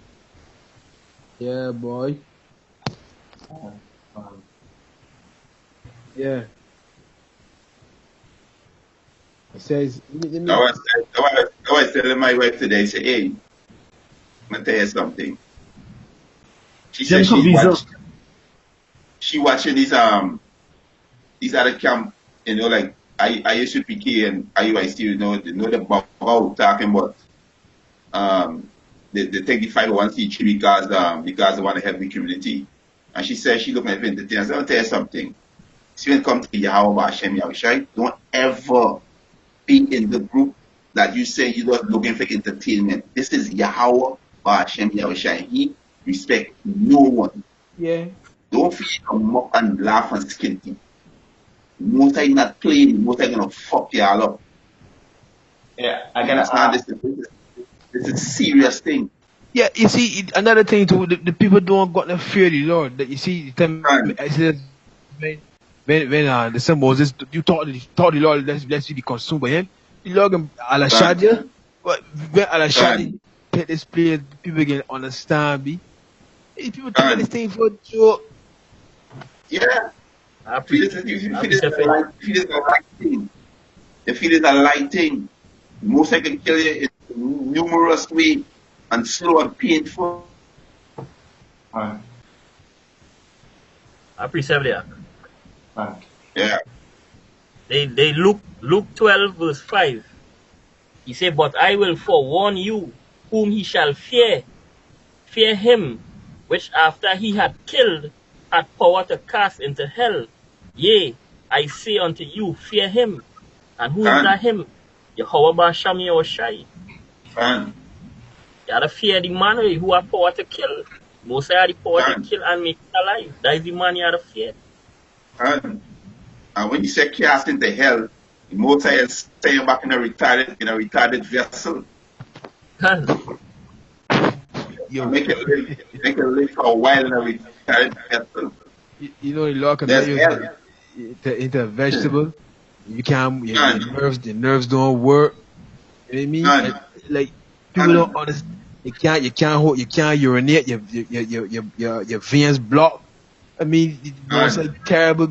Yeah, boy. Yeah. It says. I was telling my wife today, say, hey, I'm gonna tell you something. She said she watching these other camp, you know, like ISUPK and IUIC, you know the about talking about they take the 501c3 because they want to help the community. And she said she looking at it and I said, I'll tell you something. See, when it comes to Yahweh Hashem Yahushai, don't ever be in the group that you say you're not looking for entertainment. This is Yahweh Hashem Yahushai. He respect no one. Yeah. Don't feel mock and laugh and skin teeth. Most are not playing, most are gonna fuck you all up. Yeah, I gotta this is a serious thing. Yeah, you see, another thing too, the people don't got no fear of the Lord. That you see, when the son Moses, you taught the Lord, let's be consumed by him. The Lord Alashadja, but when Alashadja take this place, people can understand me. If people take this thing for a joke. Yeah. If it is a light thing, most I can kill you in numerous ways and slow and painful. I appreciate that. Yeah. They Luke 12 verse 5. He said, but I will forewarn you whom he shall fear. Fear him, which after he had killed, had power to cast into hell. Yea, I say unto you, fear him. And who is that him? Yahweh Basham Yahushai. You gotta fear the man who have power to kill. Most have the power to kill and make it alive. That is the man you gotta fear. And when you say cast into hell, the most is staying back in a retarded vessel. Make it live for a while in a retarded vessel. You know, the Lord can make you into a vegetable. You can't. The nerves don't work. You know what I mean? Like people don't understand. You can't urinate. Your veins blocked. I mean, it's like terrible.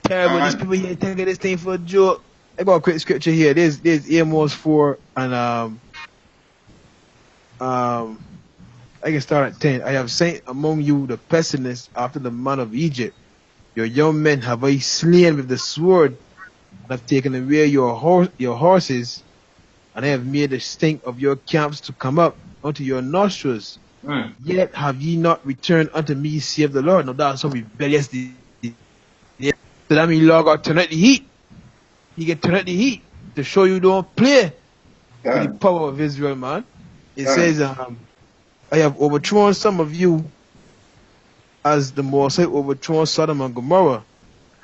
Terrible. These people here taking this thing for a joke. I got a quick scripture here. There's Amos 4 and I can start at 10. I have sent among you the pestilence after the man of Egypt. Your young men have I slain with the sword, and have taken away your horses, and I have made the stink of your camps to come up unto your nostrils. Yet have ye not returned unto me, save the Lord. Now that's so rebellious. So that means Lord got turn up the heat. He get turn up the heat to show you don't play with the power of Israel, man. It says, I have overthrown some of you as the Most High overthrown Sodom and Gomorrah,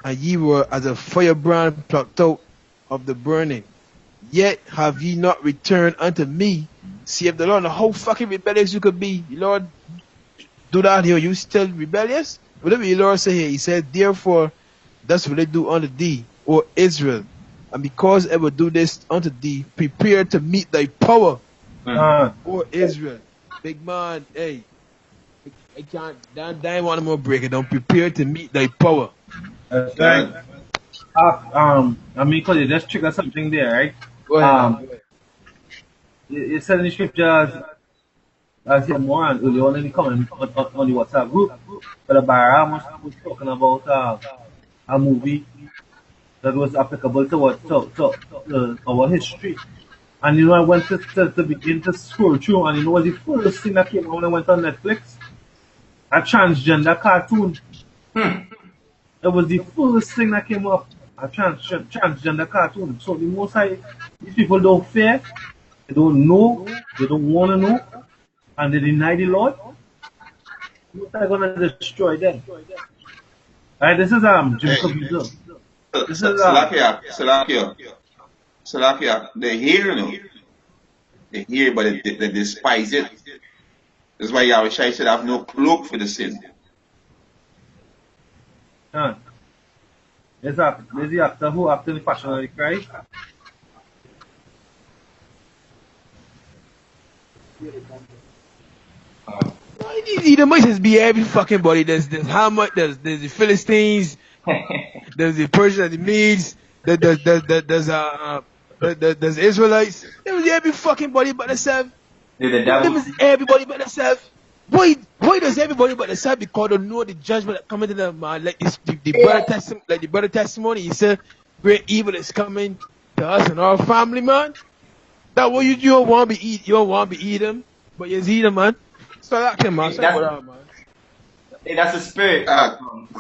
and ye were as a firebrand plucked out of the burning. Yet have ye not returned unto me, save the Lord. Now how fucking rebellious you could be. The Lord do that here, you still rebellious? Whatever the Lord say here, he said, therefore, that's what they do unto thee, O Israel. And because I will do this unto thee, prepare to meet thy power, O Israel. Big man, hey, I can't, that one more break it down. Prepare to meet thy power. That's right. I mean, cause you just trigger something there, right? Go ahead. You said in the scriptures, as you more and earlier on in the comment on the WhatsApp group, but the Bahram was talking about a movie that was applicable to our history. And you know, I went to begin to scroll through, and you know, what the first thing that came out when I went on Netflix? A transgender cartoon. It was the first thing that came up. A transgender cartoon. So the most these people don't fear, they don't know, they don't want to know, and they deny the Lord. Most are gonna destroy them. Alright, this is Jim Caviezel. This is Salakia, they hear, you know. They hear, but they despise it. That's why Yahweh Shai said, I have no cloak for the sin. There's the actor who acted in Passion of the Christ. The Moses be every fucking body. There's Hamad, there's the Philistines, there's the Persians and the Medes, there's Israelites. There was every fucking body but themselves. There was everybody but themselves. Why does everybody but themselves? Because they know the judgment that coming to them, man. Like the brother testimony, he said, great evil is coming to us and our family, man. That what you don't want to be eat, you don't want to be eating, but you eat them, man. So that can man. Hey, that's the spirit.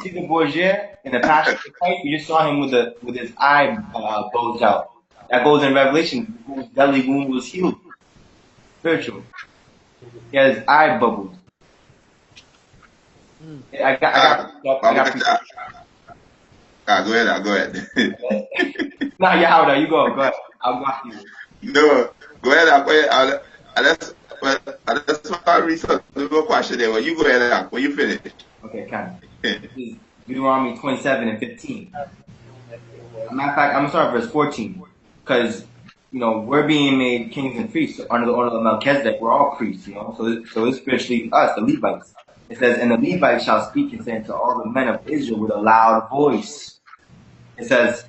Caesar Borgia in the Passion of Christ, you just saw him with his eye bulged out. That goes in Revelation, whose belly wound was healed. Spiritual. He had his eye bubbled. I got go ahead. Nah, yeah, you go ahead. I'll go after you. No, go ahead. That's why I read the question there. Well, you go ahead, when you finish. Okay, kind of. This is Deuteronomy 27:15. Matter of fact, I'm gonna start at verse 14, because we're being made kings and priests under the order of Melchizedek. We're all priests, So it's spiritually us, the Levites. It says, and the Levites shall speak and say unto all the men of Israel with a loud voice. It says,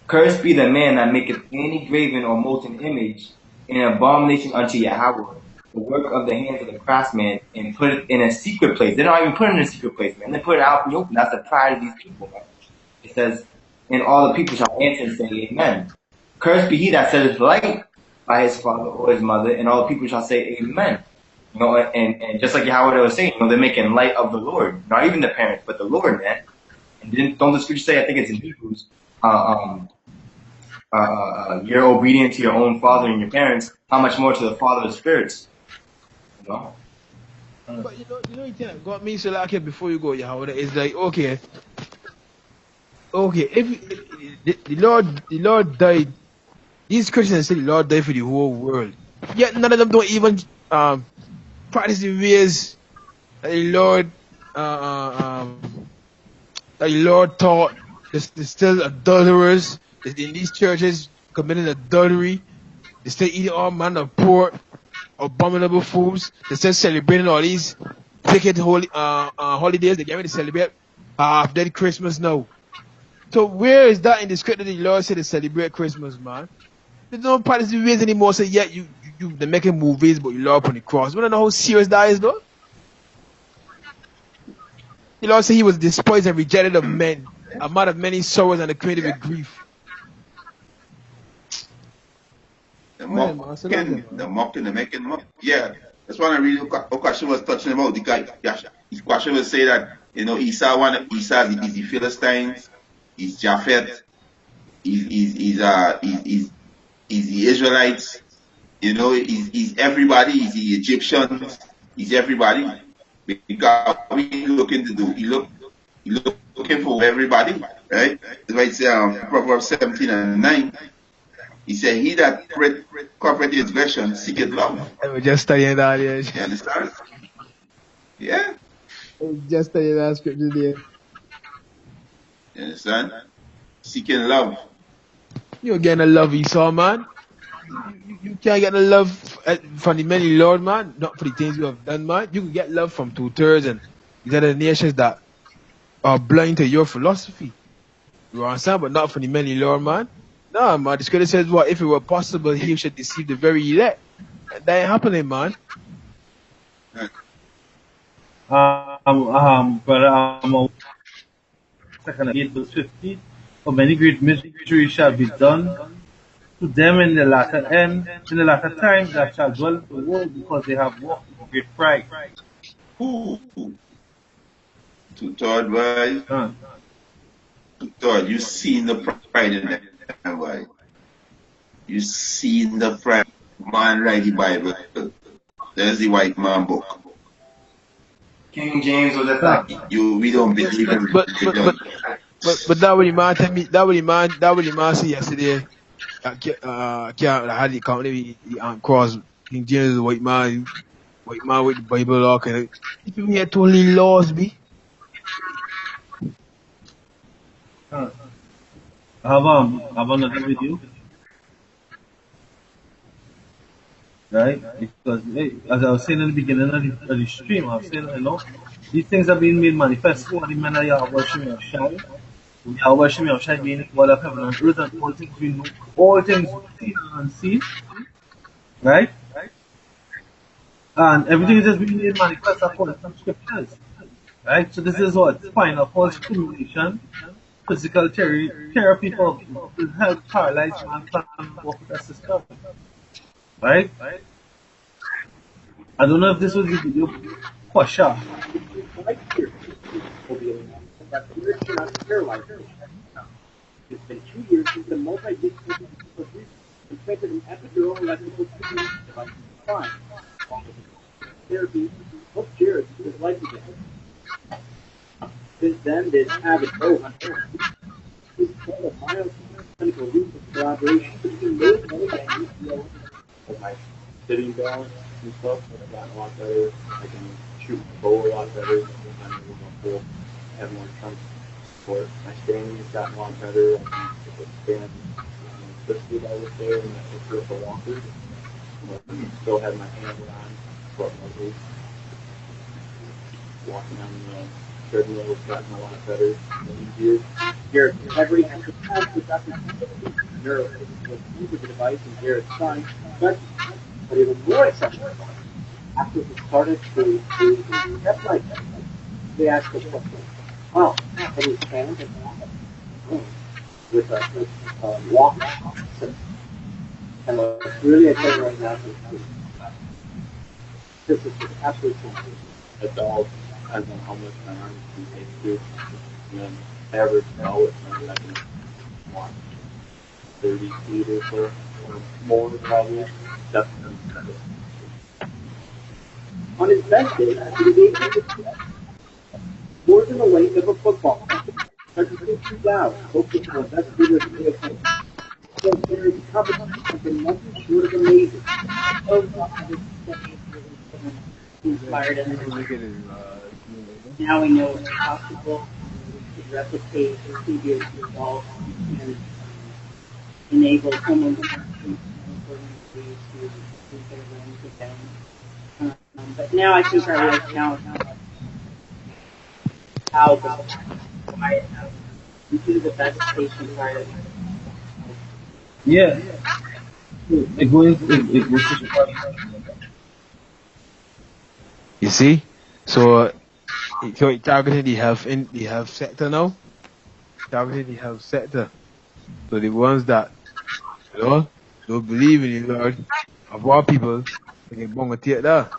cursed be the man that maketh any graven or molten image, an abomination unto Yahweh, the work of the hands of the craftsman, and put it in a secret place. They don't even put it in a secret place, man. They put it out in the open. That's the pride of these people, man. It says, and all the people shall answer and say, Amen. Cursed be he that setteth light by his father or his mother, and all the people shall say, Amen. And just like Yahweh was saying, they're making light of the Lord. Not even the parents, but the Lord, man. And don't the scripture say, I think it's in Hebrews, you're obedient to your own father and your parents, how much more to the Father of spirits? But you know what got me so like before you go, Yahweh, it's like, okay, if the Lord died, these Christians say the Lord died for the whole world, yet none of them don't even practice the ways that the Lord taught. There's still adulterers in these churches committing adultery. They still eating all manner of pork, abominable foods. They still celebrating all these wicked holidays. They get ready to celebrate half-dead Christmas now. So where is that in the scripture that the Lord said to celebrate Christmas, man? They don't practice the ways anymore. So yet they're making movies, but you love on the cross. You don't know how serious that is, though. The Lord said he was despised and rejected of men, a man of many sorrows and acquainted with grief. The Go ahead, man. Still on them, man. the making mock. Yeah. That's what I really Okasha was touching about. The guy, Okasha was saying that, Esau is the Philistines, he's Japhet, he's the Israelites, he's everybody, he's the Egyptians, he's everybody. Because what he looking to do, he looking for everybody, right? That's why it's Proverbs 17:9. He said, "He that covereth his version seeketh love." I was just studying that here. You understand? Yeah. I was just studying that scripture there. You understand? Seeking love. You don't get no love, Esau, man. You can't get no love from the many Lord, man. Not for the things you have done, man. You can get love from 2/3 and these other nations that are blind to your philosophy. You understand? But not from the many Lord, man. No, man. The scripture says, what? If it were possible, he should deceive the very elect. That ain't happening, man. Brother, 2 verse 50. For many great mysteries shall be done to them in the latter time that shall dwell in the world, because they have walked in great pride. Ooh. 2/3 wise. 2/3. You seen the pride in them, why? You seen the pride. Man write the Bible. There's the white man book. King James was at that. We don't believe in But that what the man tell me. That what the man said yesterday. Can't had the company cross King James white man with the Bible law. Can if you hear totally laws be? I have another video, right? Because as I was saying in the beginning of the stream, I was saying, these things are being made manifest for the men of Yahweh Shem Shai. Yahweh Shem Shai being God of heaven and earth, and all things we know, all things seen and unseen, right? And everything is just being made manifest according to scriptures, right? So this is what spinal cord stimulation, physical therapy for help paralyze man can walk with a system, right? I don't know if this was the video for sure. It's been 2 years since the multi-disciplinary infected an epidural electrical treatment device fine. Therapy helped Jared to his life again. Since then, this habit is part of mild clinical research collaboration between those and UCLA. My sitting balance and stuff has gotten a lot better. I can shoot the bow a lot better. I'm able to have more trunk support. My standing has gotten a lot better. I can stand twisted, I would say, and that's for the walker. But I still have my hands on, but my weight. Walking on the treadmill has gotten a lot better and easier. Jared's recovery after past with Dr. Neurologist was into the device and Jared's son, but even more exceptional. After he started to kept like that, they asked the question, "Oh, can you stand and walk with a walk?" And what's really exciting right now is this is just absolutely true. It's all depends on how much my arms can take to. And average now it's maybe I can walk 30 feet or so, or more probably. Definitely. On his best day, he gave more than the length of a football. 150 hours, hoping for the best video of the day. So Jared's competition has been nothing short of amazing. Inspired us. Now we know it's possible to replicate the previous results and enable someone to do their range again. But now I think I realize now how quiet we do the best patient part of it. Yeah. It goes to You see? So targeting the health sector now. Targeting the health sector. So the ones that those don't believe in the Lord of our people, they can bung a tear there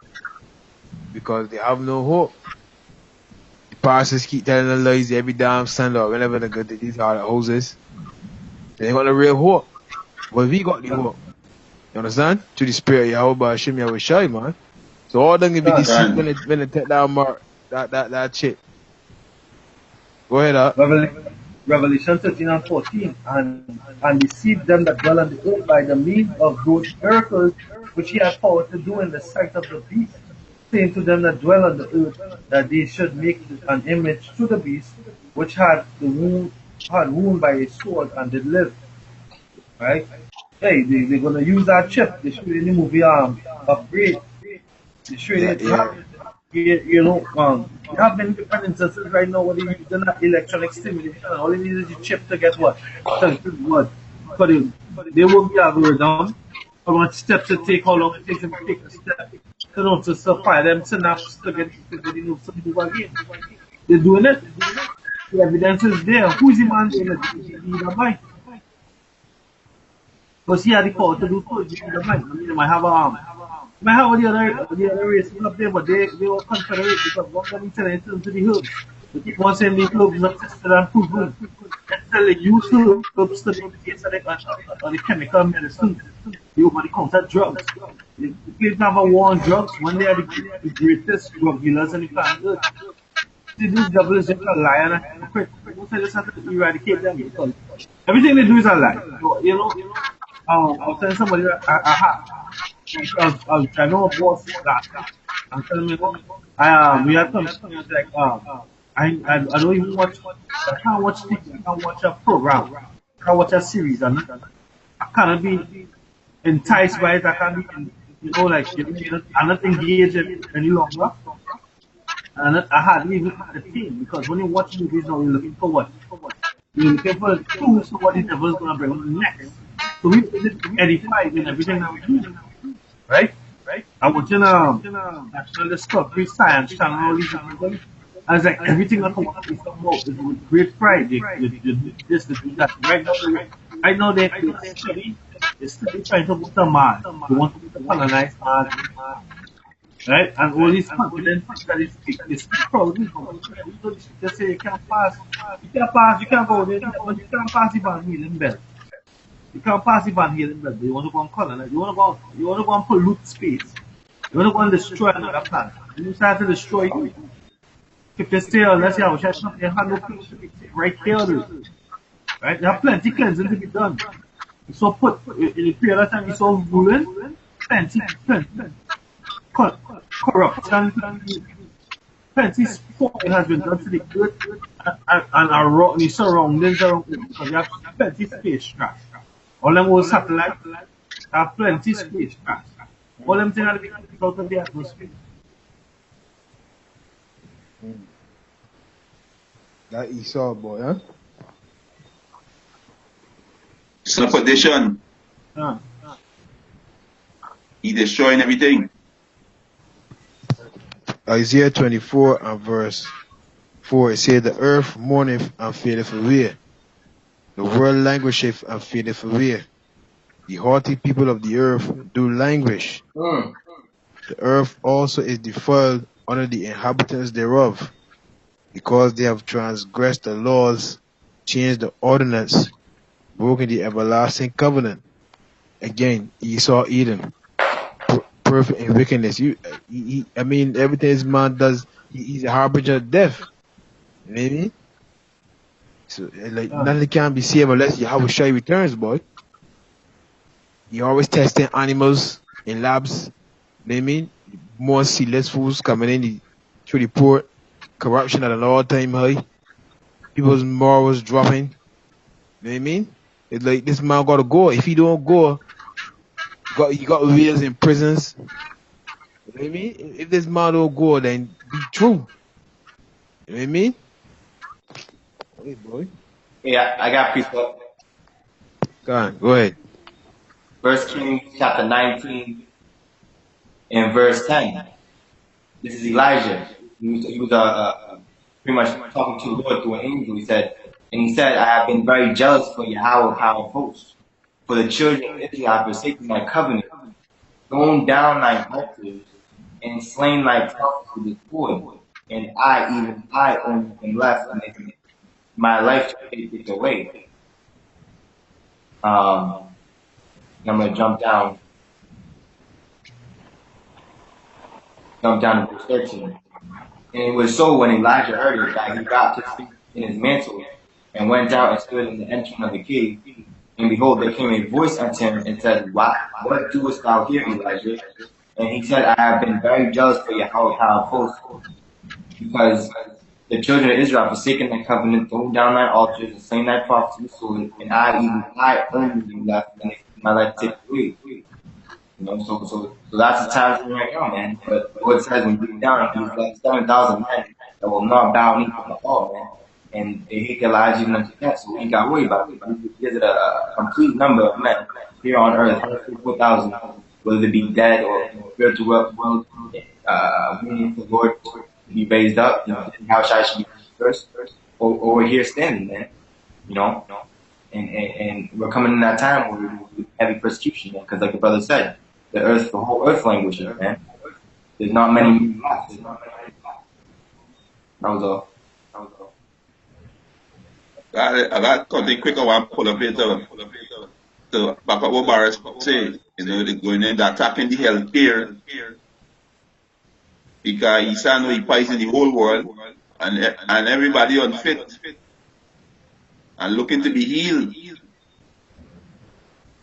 because they have no hope. The pastors keep telling the lies every damn Sunday or whenever they go to these hard houses. They ain't got no real hope. But we got the hope. You understand? To the spirit, Yahweh Hashem Yahweh Shai, man. So all them can be deceived when they take down that shit. Go ahead, Revelation 13 and 14, and deceived them that dwell on the earth by the means of those miracles which he had power to do in the sight of the beast, saying to them that dwell on the earth that they should make an image to the beast which had wound by a sword and did live. Right? Hey, they're gonna use that chip. They showed in the movie Upgrade. They showed it. You have many different instances right now where they're using that electronic stimulation. All they need is the chip to get what? What? Because they will be algorithm. How much steps it take, how long it takes them to take a step. To supply them synapses to get to move again. They're doing it. The evidence is there. Who's the man doing it? The mic. Because he had the power to do so. The mic. I mean, they might have might have the other race up there, but they were confederate because one of them telling it to the hoops. They keep on saying the hoops not tested and proven. Until they use hoops to make the case of the chemical medicine. They over the counter drugs. The kids never war on drugs when they are the greatest drug dealers in the planet. See, these devils is just a liar and a hypocrite. I just have to eradicate them because everything they do is a lie. So, I was telling somebody I know a boss last time. I'm telling me, we had some experience like, I don't even watch, I can't watch TV, I can't watch a program, I can't watch a series, and I cannot be enticed by it, I can't be, I'm not engaged any longer. And I hardly even entertain because when you watch movies now, you're looking for what? You're looking for clues to what the devil's going to bring on next. So we edified in everything that we do. Right? I'm watching National Discovery Science Channel, all these different things. I was like, everything that comes out is with great pride. They this, they do that. Right now they're studying trying to put a man. They want to colonize man. Right? And all these confident that is proudly they say you can't pass. You can't go there, but you can't pass the Van Halen belt. You can't pass the Van Halen belt. You want to go and colonize. You want to go and pollute space. You want to go and destroy another planet. You start to destroy you. If you stay unless you have something, you have no place to be right here. Right? There are plenty cleansing to be done. So put in the period of time you saw ruling, plenty corruption, plenty spoil has been done to the earth and around the surroundings around it because you have plenty spacecraft. All them old satellites have plenty spacecraft. All them things are being out of the atmosphere. That Esau boy, huh? Supposition. He destroying everything. Isaiah 24 and verse 4, it says, the earth mourneth and fadeth away. The world languisheth and fadeth away. The haughty people of the earth do languish. The earth also is defiled under the inhabitants thereof, because they have transgressed the laws, changed the ordinance, broken the everlasting covenant. Again, Esau Edom. Perfect in wickedness. I mean, everything this man does, he's a harbinger of death. You know what I mean? So, nothing can be saved unless Yahweh Shai returns, boy. You're always testing animals in labs. You know what I mean? More seedless foods coming in to report corruption at an all-time high. People's morals dropping. You know what I mean? It's like this man got to go. If he don't go, you got wheels in prisons. You know what I mean? If this man don't go, then be true. You know what I mean? Hey, boy. Yeah, I got precept. Go ahead. 1 Kings chapter 19 and verse 10. This is Elijah. He was pretty much talking to the Lord through an angel. He said, I have been very jealous for Yahweh, power of hosts. For the children of Israel have forsaken thy covenant, thrown down thy altars, and slain thy prophets with the sword. And I, even I, only am left, and my life to take it away. I'm gonna jump down to verse 13. And it was so when Elijah heard it that he wrapped his feet in his mantle and went out and stood in the entrance of the cave. And behold, there came a voice unto him and said, What doest thou here, Elijah? And he said, I have been very jealous for Yahweh of hosts, because the children of Israel have forsaken thy covenant, thrown down thy altars, and slain thy prophets with the sword, and I only am left, and my life take away. You know, so that's the time right now, man. But the Lord says when you down, he's like 7,000 men that will not bow knee to the all, man. And they hate Elijah even unto death, so we ain't got to worry about it. There's a complete number of men here on earth, 144,000, whether they be dead or spiritual world, waiting for the Lord to be raised up. You know, how should be first, or we're here standing, man. You know, and we're coming in that time where we heavy persecution, man. Because like the brother said, the whole earth languishes, man. There's not many left. That was all. I got something quick. I want to pull up it to back up what Barris said. You know, they're going in, they're attacking the healthcare because he said no, he poisoned the whole world and everybody unfit and looking to be healed.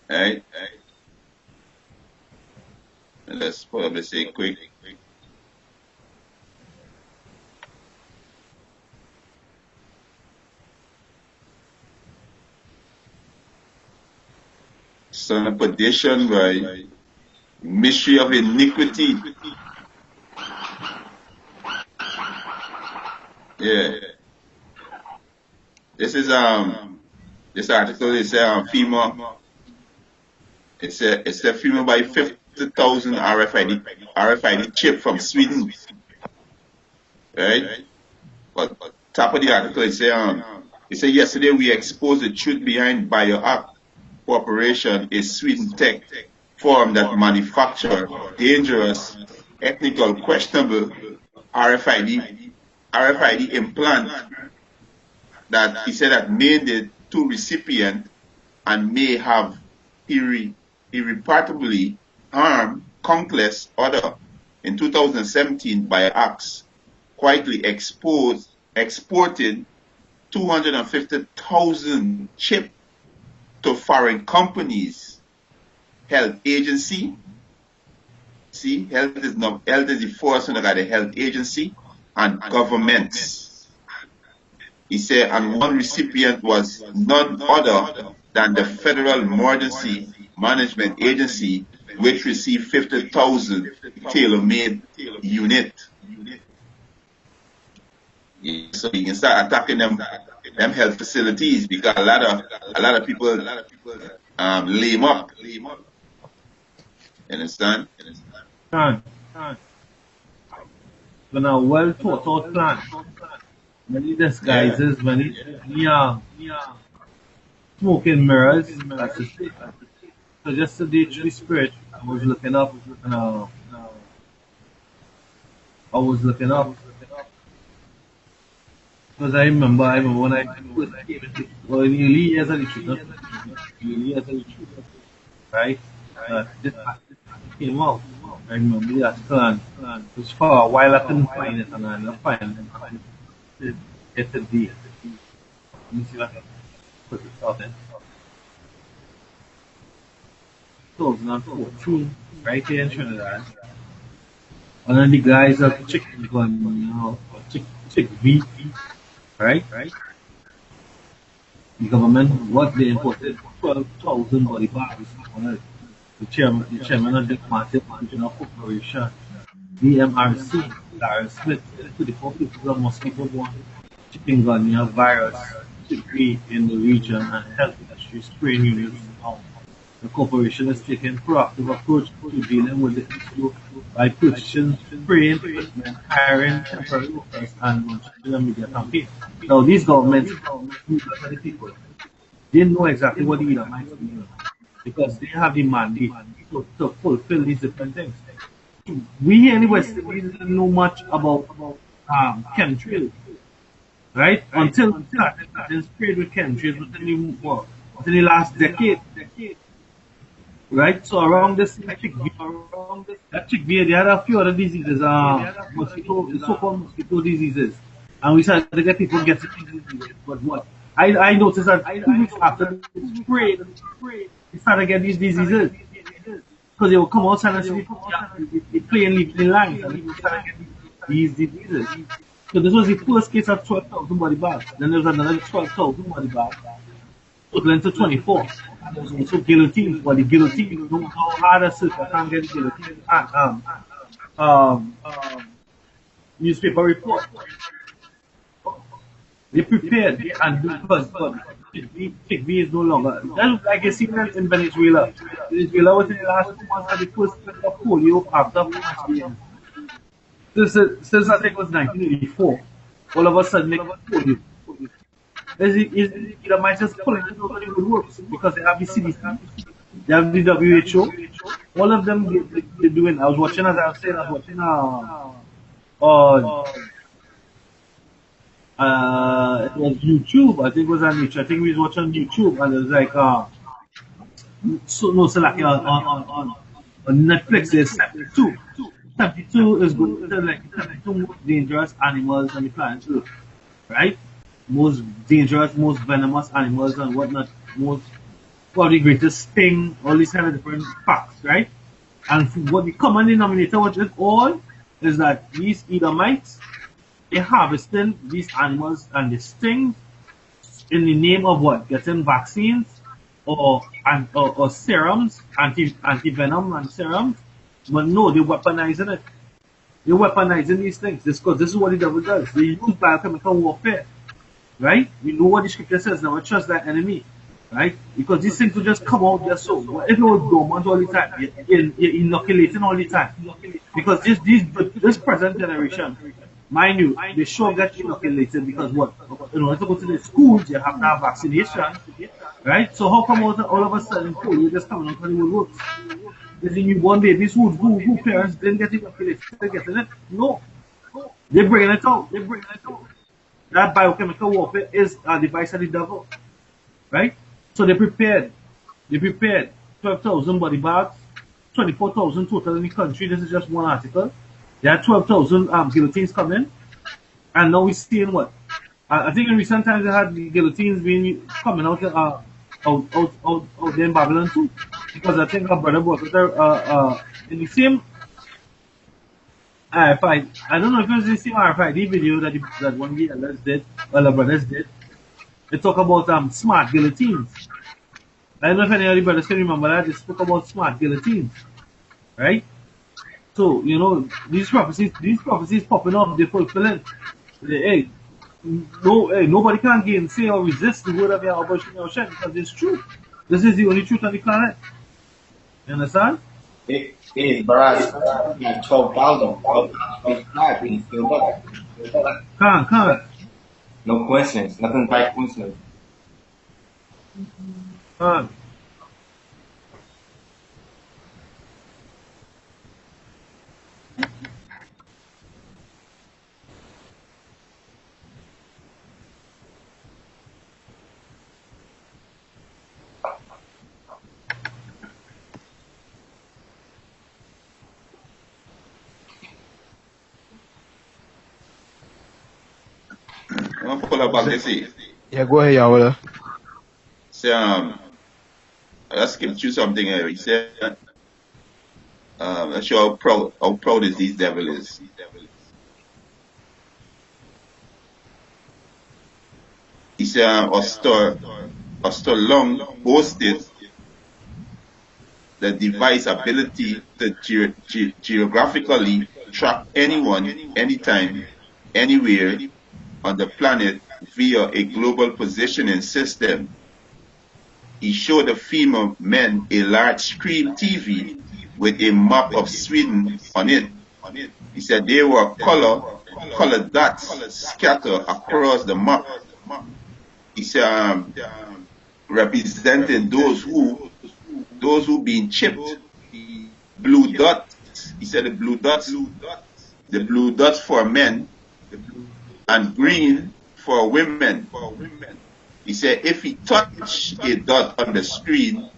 Right? Let's probably say quick. Son of perdition by mystery of iniquity. Yeah. This is this article is FEMA. It's a FEMA by 50,000 RFID chip from Sweden. Right? But top of the article it say yesterday we exposed the truth behind BioAct Corporation, a Sweden tech firm that manufacture dangerous, ethnical, questionable RFID implant that he said that made it to recipient and may have irreparably harmed countless other. In 2017, BioAct quietly exported 250,000 chips to foreign companies, health agency. See, health is the first one that the health agency and governments. He said, and one recipient was none other than the Federal Emergency Management Agency, which received 50,000 tailor-made unit. So you can start attacking them health facilities because a lot of people lame up. You understand? When a well thought out plan, many disguises, many smoking mirrors, that's the thing. So just today through the spirit, I was looking up because I remember when I first came into, well, in the early years of the truth, right? This came out. I remember that plan. It was for a while I couldn't find it, and I ended up finding it yesterday. Let me see if I can put this out there. 2014, right here in Trinidad. One of the guys at Chicken Gun, you know, Chick V, right? The government, what they imported, 12,000 body bags. The chairman of the Market Regional Corporation, DMRC, Darren Smith, to the public of mosquito-borne chikungunya virus degree in the region and health industry spraying units out. The corporation has taken proactive approach to dealing with the issue by purchasing spraying equipment, hiring temporary workers, and launching a media campaign. Now, these governments, the people, they know exactly what the Edomites mean. because they have the mandate to fulfill these different things. We here in the West we didn't know much about chemtrails, right? Until we started sprayed with chemtrails within the last decade, right? So around this electric veer, there are a few other diseases, the so-called mosquito diseases, and we started to get people getting these diseases. But what I noticed that 2 weeks after the spray, we started getting these diseases because they will come outside and see people they play and live in lines, and they started getting these diseases. So this was the first case of 12,000 body bags. Then there was another 12,000 body bags, totaling to 24. And there was also guillotines, but the guillotine, you know how hard a surfer can get the guillotine um, newspaper report. They prepared and because Chick V is no longer. That's like you see in Venezuela. Venezuela within the last 2 months had the first case of polio after 4 years. Since I think it was 1984, all of a sudden they got polio. It might just pulling it over the works because they have the CDC, they have the WHO, all of them they're doing. I was watching, as I was saying, I was watching it was YouTube. I think it was on YouTube. I think we was watching YouTube, and it was like so like on Netflix. There's 72. 72 is good. Like 72 most dangerous animals on the planet Earth, right? Most dangerous, most venomous animals and whatnot. Most probably greatest sting. All these kind of different facts, right? And what the common denominator with it all is that these Edomites, they're harvesting these animals and the stings in the name of what? Getting vaccines or serums, anti venom and serums. But no, they're weaponizing it. They're weaponizing these things. This is what the devil does. They use biochemical warfare. Right? We know what the scripture says, never trust that enemy. Right? Because these things will just come out there so. If it was dormant all the time, you're inoculating all the time. Because this present generation, mind you, they sure get inoculated because what? In order to go to the schools, you have to have vaccination. Right? So how come all of a sudden polio just coming out of the works? There's a newborn babies who parents didn't get inoculated, they're getting it? No. They're bringing it out. That biochemical warfare is a device of the devil, right? So they prepared 12,000 body bags, 24,000 total in the country. This is just one article. There are 12,000 guillotines coming, and now we're seeing what? I think in recent times they had the guillotines coming out there in Babylon too, because I think our brother brought it in the same RFID. I don't know if it was the same RFID video that one of the elders did, or the brothers did. They talk about smart guillotines. I don't know if any of the brothers can remember that. They spoke about smart guillotines, right? So these prophecies popping up, they're fulfilling. Hey, nobody can gainsay or resist the word of Yahweh because it's true. This is the only truth on the planet. You understand? It is, but 12,000. Can't. No coincidence. Nothing by coincidence. Can't. I'm gonna pull up back to see. Yeah, go ahead, Yahweh. So let's skip through something here. He said, let's show how proud is these devil is. He said, Ostor Long boasted the device ability to geographically track anyone, anytime, anywhere on the planet via a global positioning system. He showed the female men a large screen TV with a map of Sweden on it. He said they were colored dots scattered across the map. He said representing those who those who been chipped, blue dots. He said the blue dots for men and green for women. He said if he touched a dot on the screen,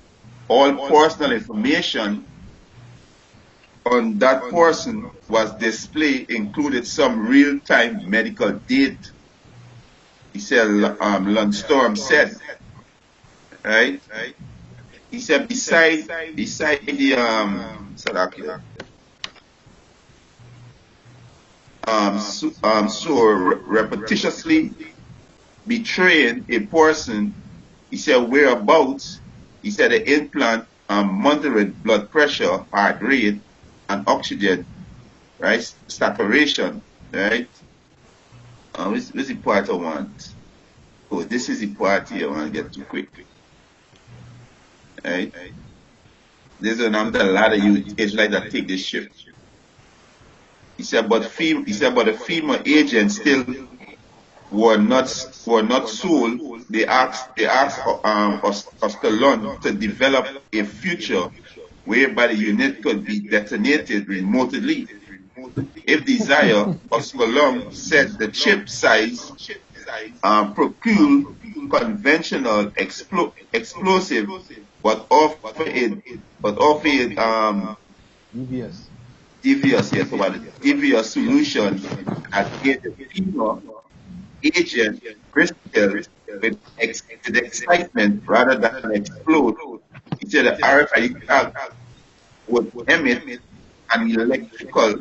all personal information on that person was displayed, included some real-time medical data. He said, Lundstorm said, right? He said beside the repetitiously betraying a person. He said whereabouts. He said the implant moderate blood pressure, heart rate, and oxygen, right? Saturation, right? What's the part I want? Oh, this is the part here I want to get too quick. Right? This is a lot of you Israelites that take this shift. He said, but the female agents still were not sold. They asked us to learn to develop a future whereby the unit could be detonated remotely. If desired, Oscolum said the chip size procure conventional explosive, but offer it devious solution that gave the female agent Bristol with excitement rather than explode. He said the RFID tag would emit an electrical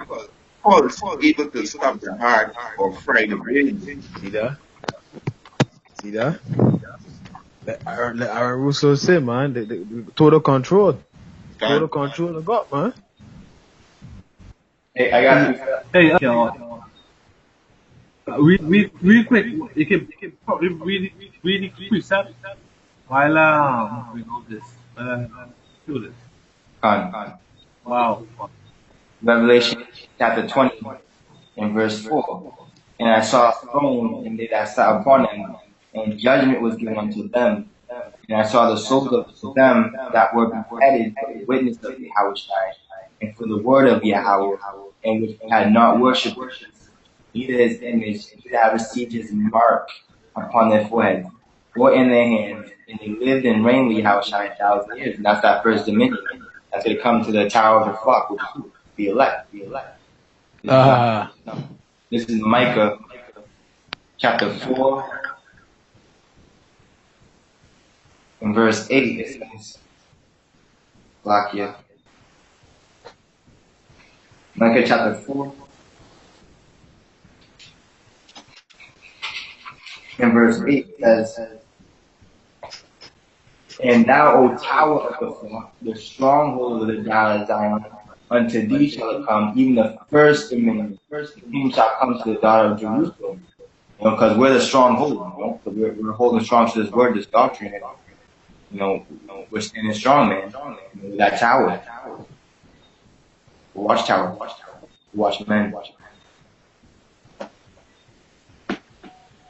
pulse able to stop the heart or fry the brain. See that? Like Aaron Russo said, man, the total control. Total control of God, man. Hey, I got you. Hey, real quick, you can probably really quick while we know this. Do this. Wow. Revelation chapter 20 and verse 4. And I saw a throne, and they that sat upon him, and judgment was given unto them. And I saw the souls of them that were beheaded for the witness of Yahweh and for the word of Yahweh, and which had not worshipped neither his image, neither had received his mark upon their foreheads or in their hands, and they lived and reigned with Yahweh 1,000 years. And that's that first dominion. That's going to come to the tower of the flock, which is the elect. This is Micah chapter 4 and verse 8. It says, Micah chapter 4 and verse 8 says, and thou, O tower of the flock, the stronghold of the daughter of Zion, unto thee shall it come, even the first dominion. The king shall come to the daughter of Jerusalem. Because we're the stronghold, because we're holding strong to this word, this doctrine. And, we're standing strong, man. That tower. Watchtower. Watchmen.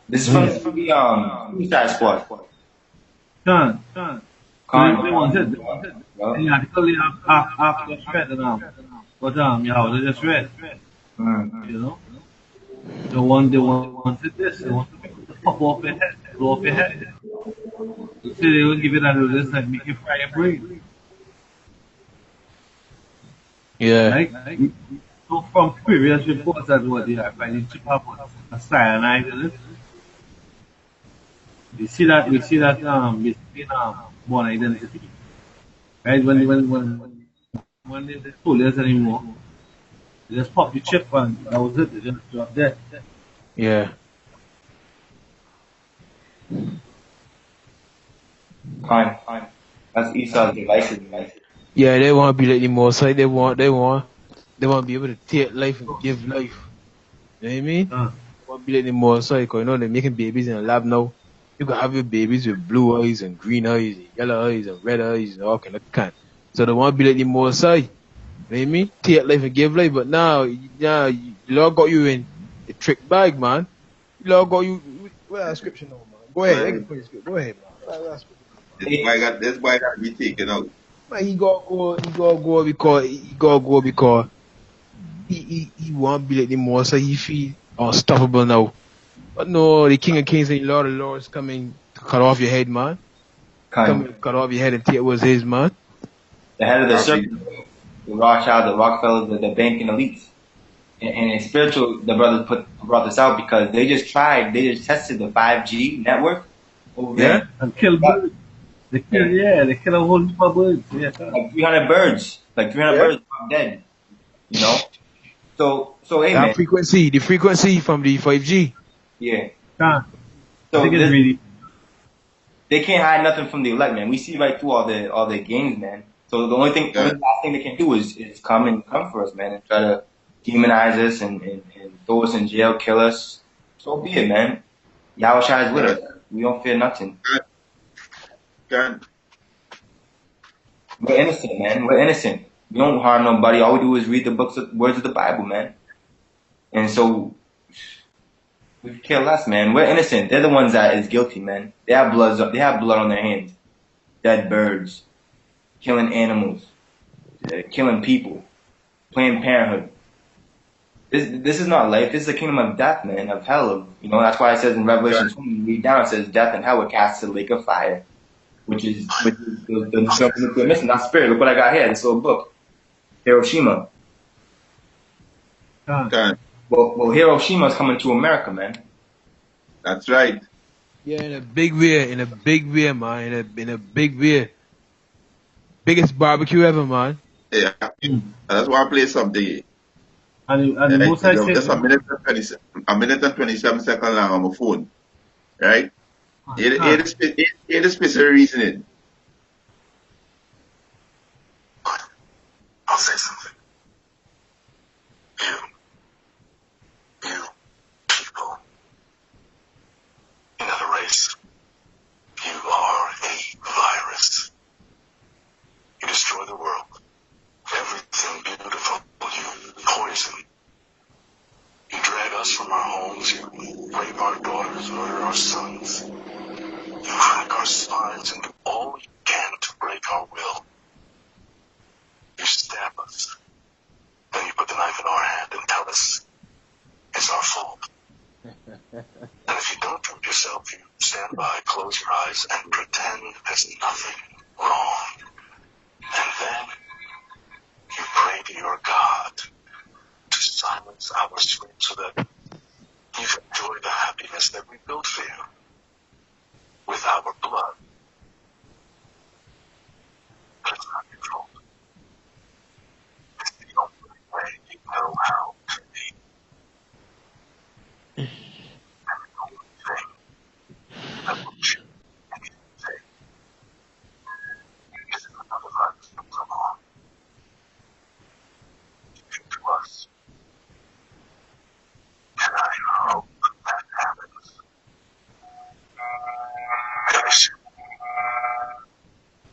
This is from the Suicide Squad. John. They wanted the article after read but they just read. You know? They wanted this, they wanted to pop off your head, blow off your head. They say they will give it a this and make you fry your brain. Yeah. Right? So from previous reports that what they are finding chip up a cyanide in it. We see that basically born identity. Right? When they told us anymore, they just pop the chip and that was it, they just drop dead. Yeah. Fine. That's Esau's devices. Yeah, they want to be like the most like they want to be able to take life and give life. You know what I mean? They want to be like the most like, they're making babies in the lab now. You can have your babies with blue eyes and green eyes and yellow eyes and red eyes and all kind. So they want to be like the most like, you know what I mean? Take life and give life, but now the Lord got you in the trick bag, man. The Lord got you. Where's that scripture now, man? Go ahead, go ahead, man. This boy got to be taken out. Man, he gotta go because he won't be anymore, so he feel unstoppable now. But no, the King of Kings and Lord of Lords coming to cut off your head, man. Coming to cut off your head and take what's his, man. The head of the circle, the Rothschild, the Rockefellers, the banking elites. And in spiritual, the brothers brought this out because they just tested the 5G network over there. And kill birds. They kill a whole heap of birds. Yeah. Like 300 birds. Like 300 birds are dead. You know? So hey, That man. frequency, the frequency from the 5G. Yeah. So they can't hide nothing from the elect, man. We see right through all the games, man. So the only last thing they can do is come for us, man, and try to demonize us and throw us in jail, kill us. So be it, man. Yahushua is with us. We don't fear nothing. God. We're innocent, man. We're innocent. We don't harm nobody. All we do is read the words of the Bible, man. And so we care less, man. We're innocent. They're the ones that is guilty, man. They have blood on their hands. Dead birds, killing animals, killing people, Planned Parenthood. This is not life. This is a kingdom of death, man, of hell. That's why it says in Revelation 20, you read down, it says death and hell were cast to the lake of fire, which is the nuclear missile, not spirit. Look what I got here. This little book, Hiroshima. Well, Hiroshima is coming to America, man. That's right. Yeah, in a big way, man. In a big way. Biggest barbecue ever, man. Yeah. That's why I play something. And most I say, just a minute and 27 seconds long on my phone. Right? It is special reasoning. I'll say something. You people, another race, you are a virus. You destroy the world. Everything beautiful, you poison. You drag us from our homes, you rape our daughters, murder our sons. You hack our spines and do all you can to break our will. You stab us. Then you put the knife in our hand and tell us it's our fault. And if you don't prove yourself, you stand by, close your eyes, and pretend there's nothing wrong. And then you pray to your God to silence our screams so that you can enjoy the happiness that we built for you with our blood. But it's not your fault. It's the only way you know how to be. And the only thing that will change anything is if another virus comes along. To us. And I hope that happens.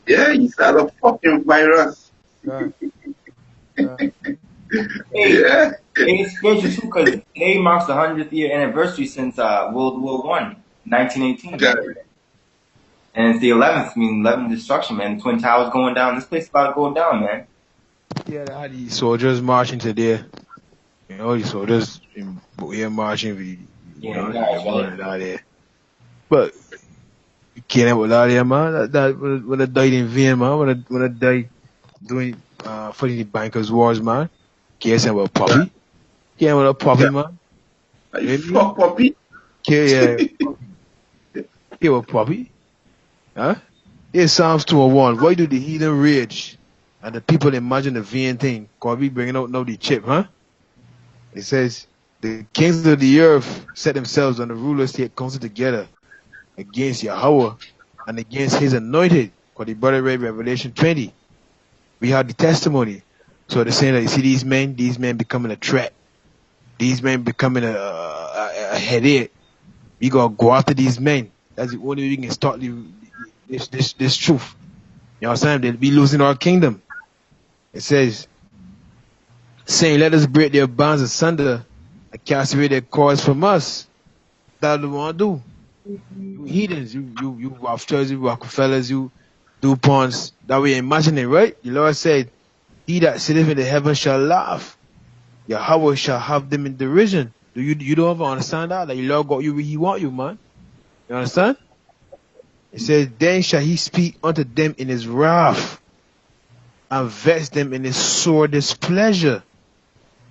Yeah, he's not a fucking virus. Hey, it's crazy too because today marks the 100th year anniversary since World War I, 1918. And it's the 11th, 11th destruction, man. The Twin Towers going down. This place is about to go down, man. Yeah, they had the soldiers marching today. The soldiers here marching. There. But you can't have a lot of them, man. That when I died in vain, man. When I died doing fighting the bankers' wars, man. Can't say about puppy. Can't have a puppy, man. You fuck puppy? Yeah. Can't have puppy. Huh? Here's Psalms 201. Why do the heathen rage and the people imagine the vain thing? Cause we bringing out now the chip, huh? It says, the kings of the earth set themselves and the rulers take counsel together against Yahweh and against his anointed. Because the brother read Revelation 20. We have the testimony. So they're saying that you see these men becoming a threat. These men becoming a headache. We gotta go after these men. That's the only way we can start this truth. You know what I'm saying? They'll be losing our kingdom. It says, saying, let us break their bonds asunder and cast away their cords from us. That's what we want to do. You heathens, you Rothschilds, you Rockefellers, you do pawns that we imagine it, right? The Lord said, he that sitteth in the heaven shall laugh. Yahweh shall have them in derision. You don't ever understand that? Like, the Lord got you where he want you, man. You understand? It says, then shall he speak unto them in his wrath, and vex them in his sore displeasure.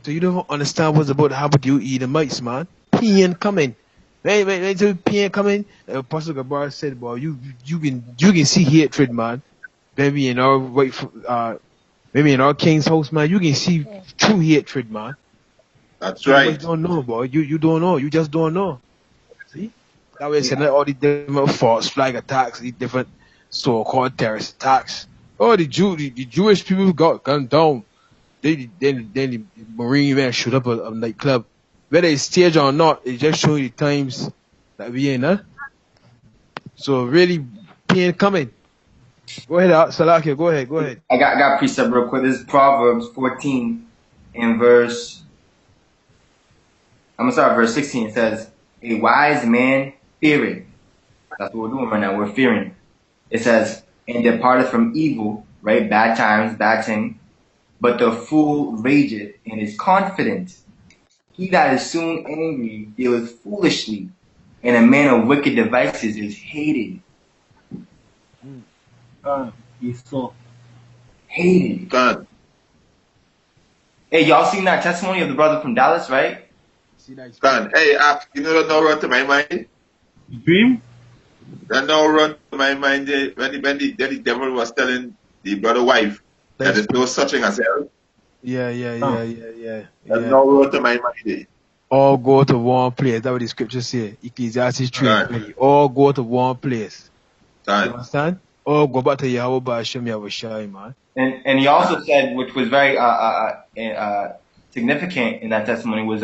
So you don't understand what's about to happen to you, Edomites, man. Pain coming. Wait till pain coming. Apostle Gabar said, boy, you can see hatred, man. Maybe in our king's house, man, you can see true hatred, man. That's You right. don't know, boy. You don't know. You just don't know. See? That way, saying all these different false flag attacks, these different so-called terrorist attacks. Oh, the Jewish people got gunned down. Then the Marine man shoot up a nightclub. Whether it's staged or not, it just shows you the times that we in, huh? So really, pain coming. Go ahead, Salakia. Go ahead. I got precept real quick. This is Proverbs 14 and verse. I'm gonna start at verse 16. It says, "A wise man fearing." That's what we're doing right now. We're fearing. It says, "And departed from evil," right? Bad times, bad thing. "But the fool rageth and is confident. He that is soon angry dealeth foolishly, and a man of wicked devices is hated." Esau. Hated. God. Hey, y'all seen that testimony of the brother from Dallas, right? God. Hey, you know that now run to my mind? Dream? That now run to my mind when the devil was telling the brother wife that there's no such thing as hell. Yeah. That now run to my mind. All go to one place. That's what the scripture say. Ecclesiastes 3:20. All go to one place. You understand? All go back to Yahweh Ba'ashem Yahushai, man. And he also said, which was very significant in that testimony, was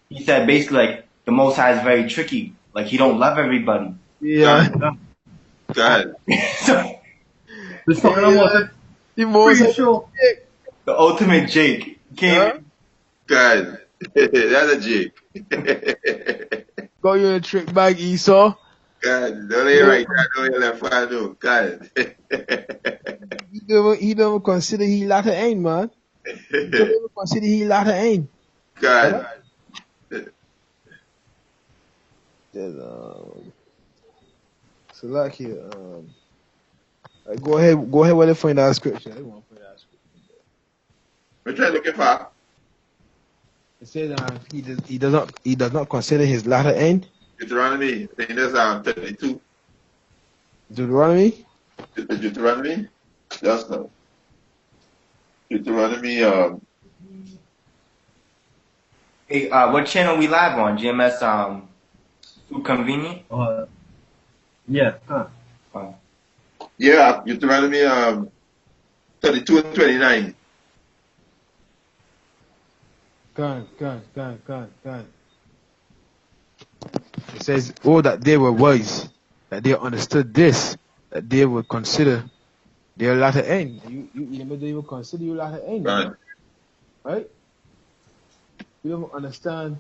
he said basically like the Most High is very tricky. Like he don't love everybody. Yeah. God. So, Let's talk about the most show. the ultimate Jake came. God. That's a Jake. Got you in a trick bag, Esau. God. Don't lay right. Don't lay left. I know. God. He don't consider he latter ain, man. He don't consider he latter ain. God. So like here, go ahead while they find that scripture. What you looking for? It says he does not consider his latter end. Deuteronomy. I think that's 32. Deuteronomy? Deuteronomy? Just now. Deuteronomy. Hey, what channel we live on? GMS Too Convenient? Yeah. Yeah, Deuteronomy 32 and 29. God. It says, oh, that they were wise, that they understood this, that they would consider their latter end. You don't even consider your latter end. Right? You don't understand.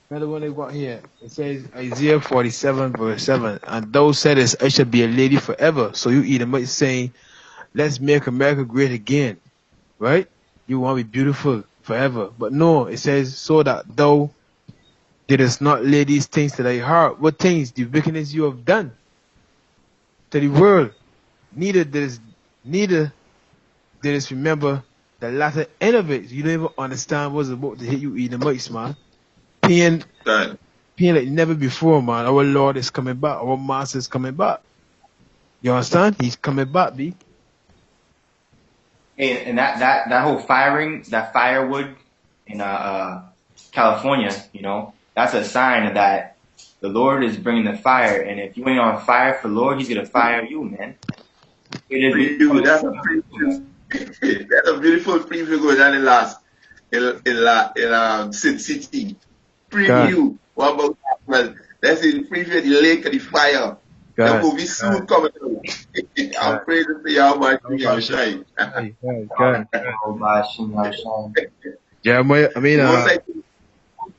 Another one they got here. It says Isaiah 47 verse 7. And thou saidest, I shall be a lady forever. So you Edomites saying, let's make America great again. Right? You want to be beautiful forever. But no, it says, so that thou didst not lay these things to thy heart. What things? The wickedness you have done to the world. Neither didst remember the latter end of it. You don't even understand what's about to hit you Edomites, man. Pain like never before, man. Our Lord is coming back. Our Master is coming back. You understand? He's coming back, B. And that whole firing, that firewood in California, you know, that's a sign that the Lord is bringing the fire. And if you ain't on fire for the Lord, He's gonna fire you, man. That's a beautiful preview going on in Sin City. Preview. What about that? Well, that's the preview, the lake of the fire. The movie soon coming out. I'm praising for you how much you shine. Jeremiah, I mean,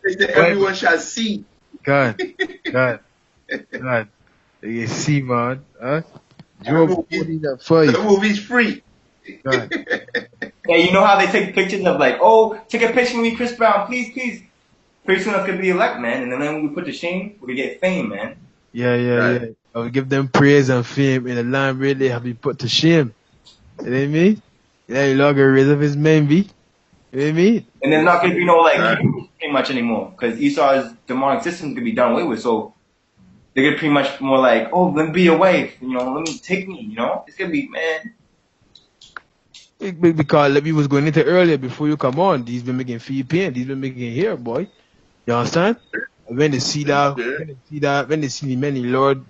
everyone shall see. God. You see, man. Huh? The Job movie, 14 and the 5. movie's free. God. Hey, you know how they take pictures of like, oh, take a picture with me, Chris Brown, please, please. Pretty soon I could be elect, man. And then when we put to shame, we could get fame, man. Yeah, yeah, Right. yeah. I will give them praise and fame in the land where they have been put to shame. You know what I mean? Yeah, you log a raise up his man, be. You know what I mean? And there's not gonna be no like Right. pretty much anymore because Esau's demonic system could be done away with. So they're gonna pretty much more like, oh, let me be your wife, you know, let me take me, you know. It's gonna be, man. Because like we was going into earlier before you come on, these been making feel pain, these been making hair, boy. You understand? And when they see that, when they see the many Lord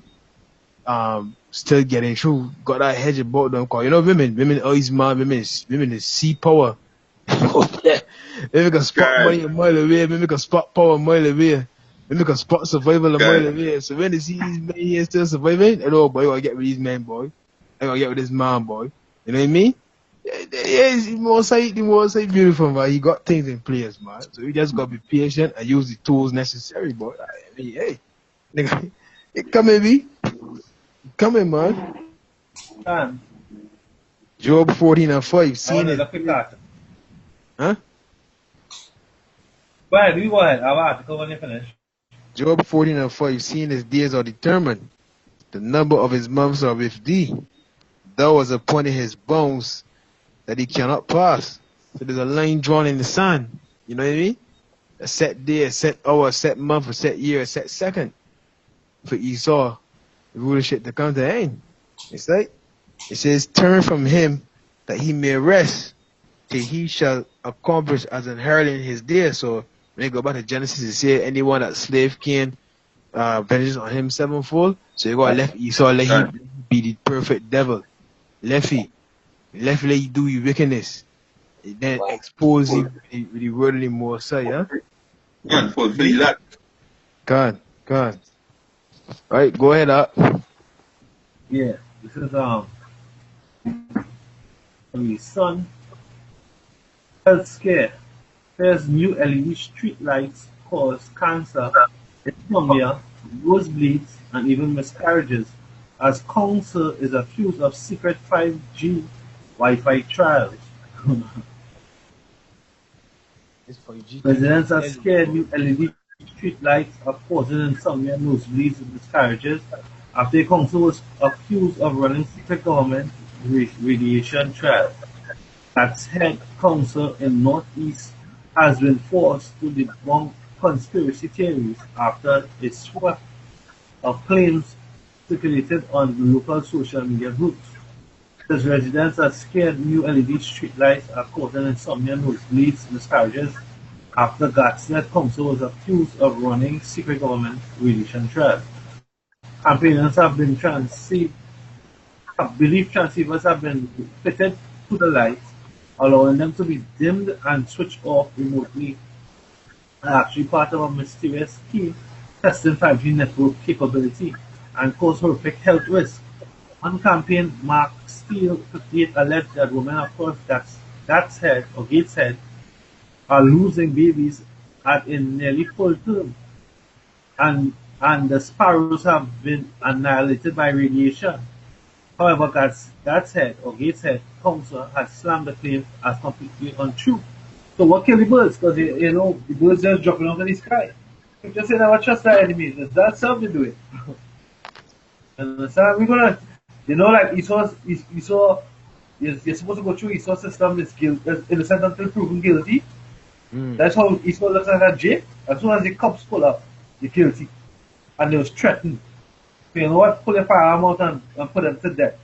still getting through, got that hedge about them. Cause you know women always mad, women is sea power. Women can spot money a mile away, women can spot power a mile away. Women can spot survival a mile away. So when they see these men here still surviving, I know boy, I gotta get with these men, boy. I gotta get with this man, boy. You know what I mean? Yeah, he's more side beautiful, man. He got things in place, man. So you just gotta be patient and use the tools necessary, boy. I mean, hey, nigga, come in, B. Come in, man. Can. Job 14 and 5. I Seeing want to it. look at that. Huh? Go ahead, you go ahead. I have an article when you finish. Job 14 and 5. Seeing his days are determined. The number of his months are with thee. Thou was upon his bones that he cannot pass. So there's a line drawn in the sand. You know what I mean? A set day, a set hour, a set month, a set year, a set second. For Esau, the rulership to come to end. It's like, it says, turn from him that he may rest till he shall accomplish as inheriting his days. So when you go back to Genesis, it says anyone that slave can vengeance on him sevenfold. So you gotta left Esau, let him be the perfect devil. Lefty let you do your wickedness. It then expose you with the worldly more say, yeah? Yeah, fulfill that. God. Alright, go ahead up. Yeah, this is the sun. Healthcare. There's new LED street lights cause cancer, insomnia, nosebleeds, and even miscarriages, as council is accused of secret 5G Wi-Fi trials. Residents are scared new LED street lights are causing insomnia, nosebleeds, and miscarriages after the council was accused of running secret government radiation trials. That's head council in Northeast has been forced to debunk conspiracy theories after a swath of claims circulated on the local social media groups. As residents are scared new LED street lights are causing insomnia, nosebleeds, miscarriages after Gatsnet Council was accused of running secret government radiation trials. Campaigners have been transceivers have been fitted to the lights, allowing them to be dimmed and switched off remotely, and actually part of a mysterious scheme testing 5G network capability and cause horrific health risk. On campaign, Mark Steele, 58, alleged that women of course that's head or Gates head are losing babies at a nearly full term, and the sparrows have been annihilated by radiation. However, Gates head council has slammed the claim as completely untrue. So what killed the birds? Because the birds just dropping out of the sky. You just say never trust our enemies. That's how they do it. Understand? We're gonna, like Esau, you're supposed to go through Esau's system is innocent until proven guilty. That's how Esau looks like a Jake. As soon as the cops pull up, you're guilty. And they was threatened. So you know what? Pull your firearm out and put them to death.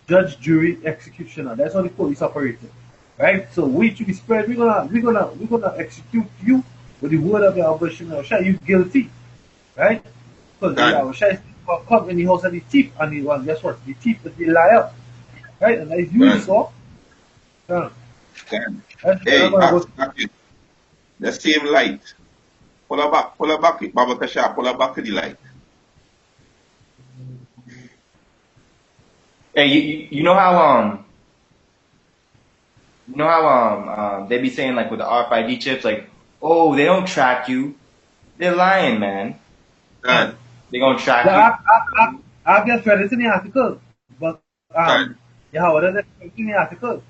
Judge, jury, executioner. That's how the police operated. Right? So we to be spread, we're gonna execute you with the word of your abortion. You guilty. Right? Because the Abishai come in the house of the thief, and guess what? The thief is the liar. Right? And as you saw, hey, the same light. Pull her back, Baba Kasha, pull her back to the light. Hey, you know how they be saying like with the RFID chips, like, oh, they don't track you. They're lying, man. They gonna track you. I guess read it in the article, but Right. yeah, what is it in the article?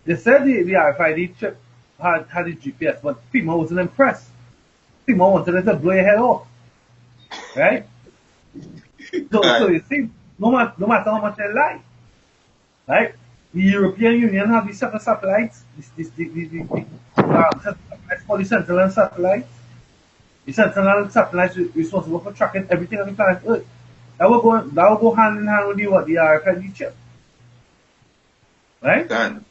They said the RFID chip had the GPS, but FEMA wasn't impressed. FEMA wanted it to blow your head off, right? So Right. you see, no matter how much they lie, right? The European Union have these separate satellites, satellites for the Sentinel satellites. The Sentinel satellites is responsible for tracking everything on the planet Earth. That will go hand in hand with the RFID chip, right? Done.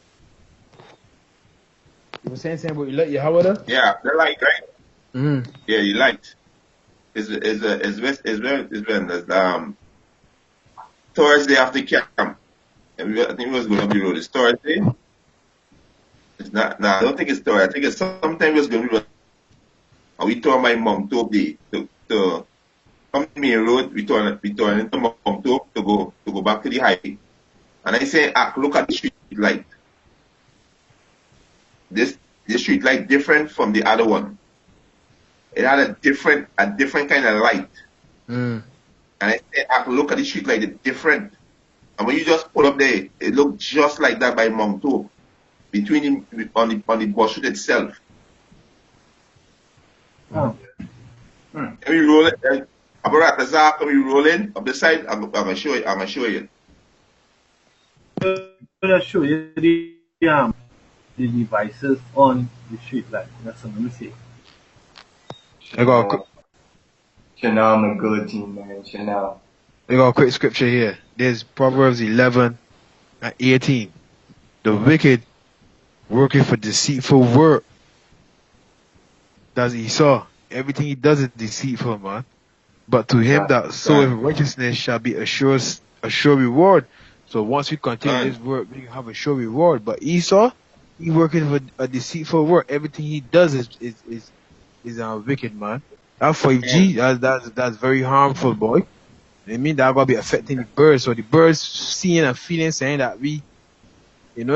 You were saying something about Yahweh there? Yeah, they like, right? Mm. Yeah, you liked. It's when there's Thursday after camp. And I think it was going to be road. It's Thursday. It's not. No, I don't think it's Thursday. I think it's sometime it was going to be road. And we told my mom to come to main road. We turn into mom to go back to the highway. And I say, look at the street light. This street light different from the other one. It had a different kind of light. Mm. And I said, look at the street light, it's different. And when you just pull up there, it looked just like that by Mount Hope, between on the bus route itself. Oh. Can we roll it? Can we roll in up the side? I'm gonna show you. I'm gonna show you. I'll show you the devices on the street light. That's what I'm see. I got a, Chanel on the good team, man. Chanel. I got a quick scripture here. There's Proverbs 11 and 18. The wicked working for deceitful work. That's Esau. Everything he does is deceitful, man. But to him that soweth righteousness shall be a sure reward. So once we continue this work, we can have a sure reward. But Esau, he working for a deceitful work. Everything he does is wicked, man. That 5G, that's very harmful, boy. I mean, that gonna be affecting the birds. So the birds seeing and feeling, saying that we, it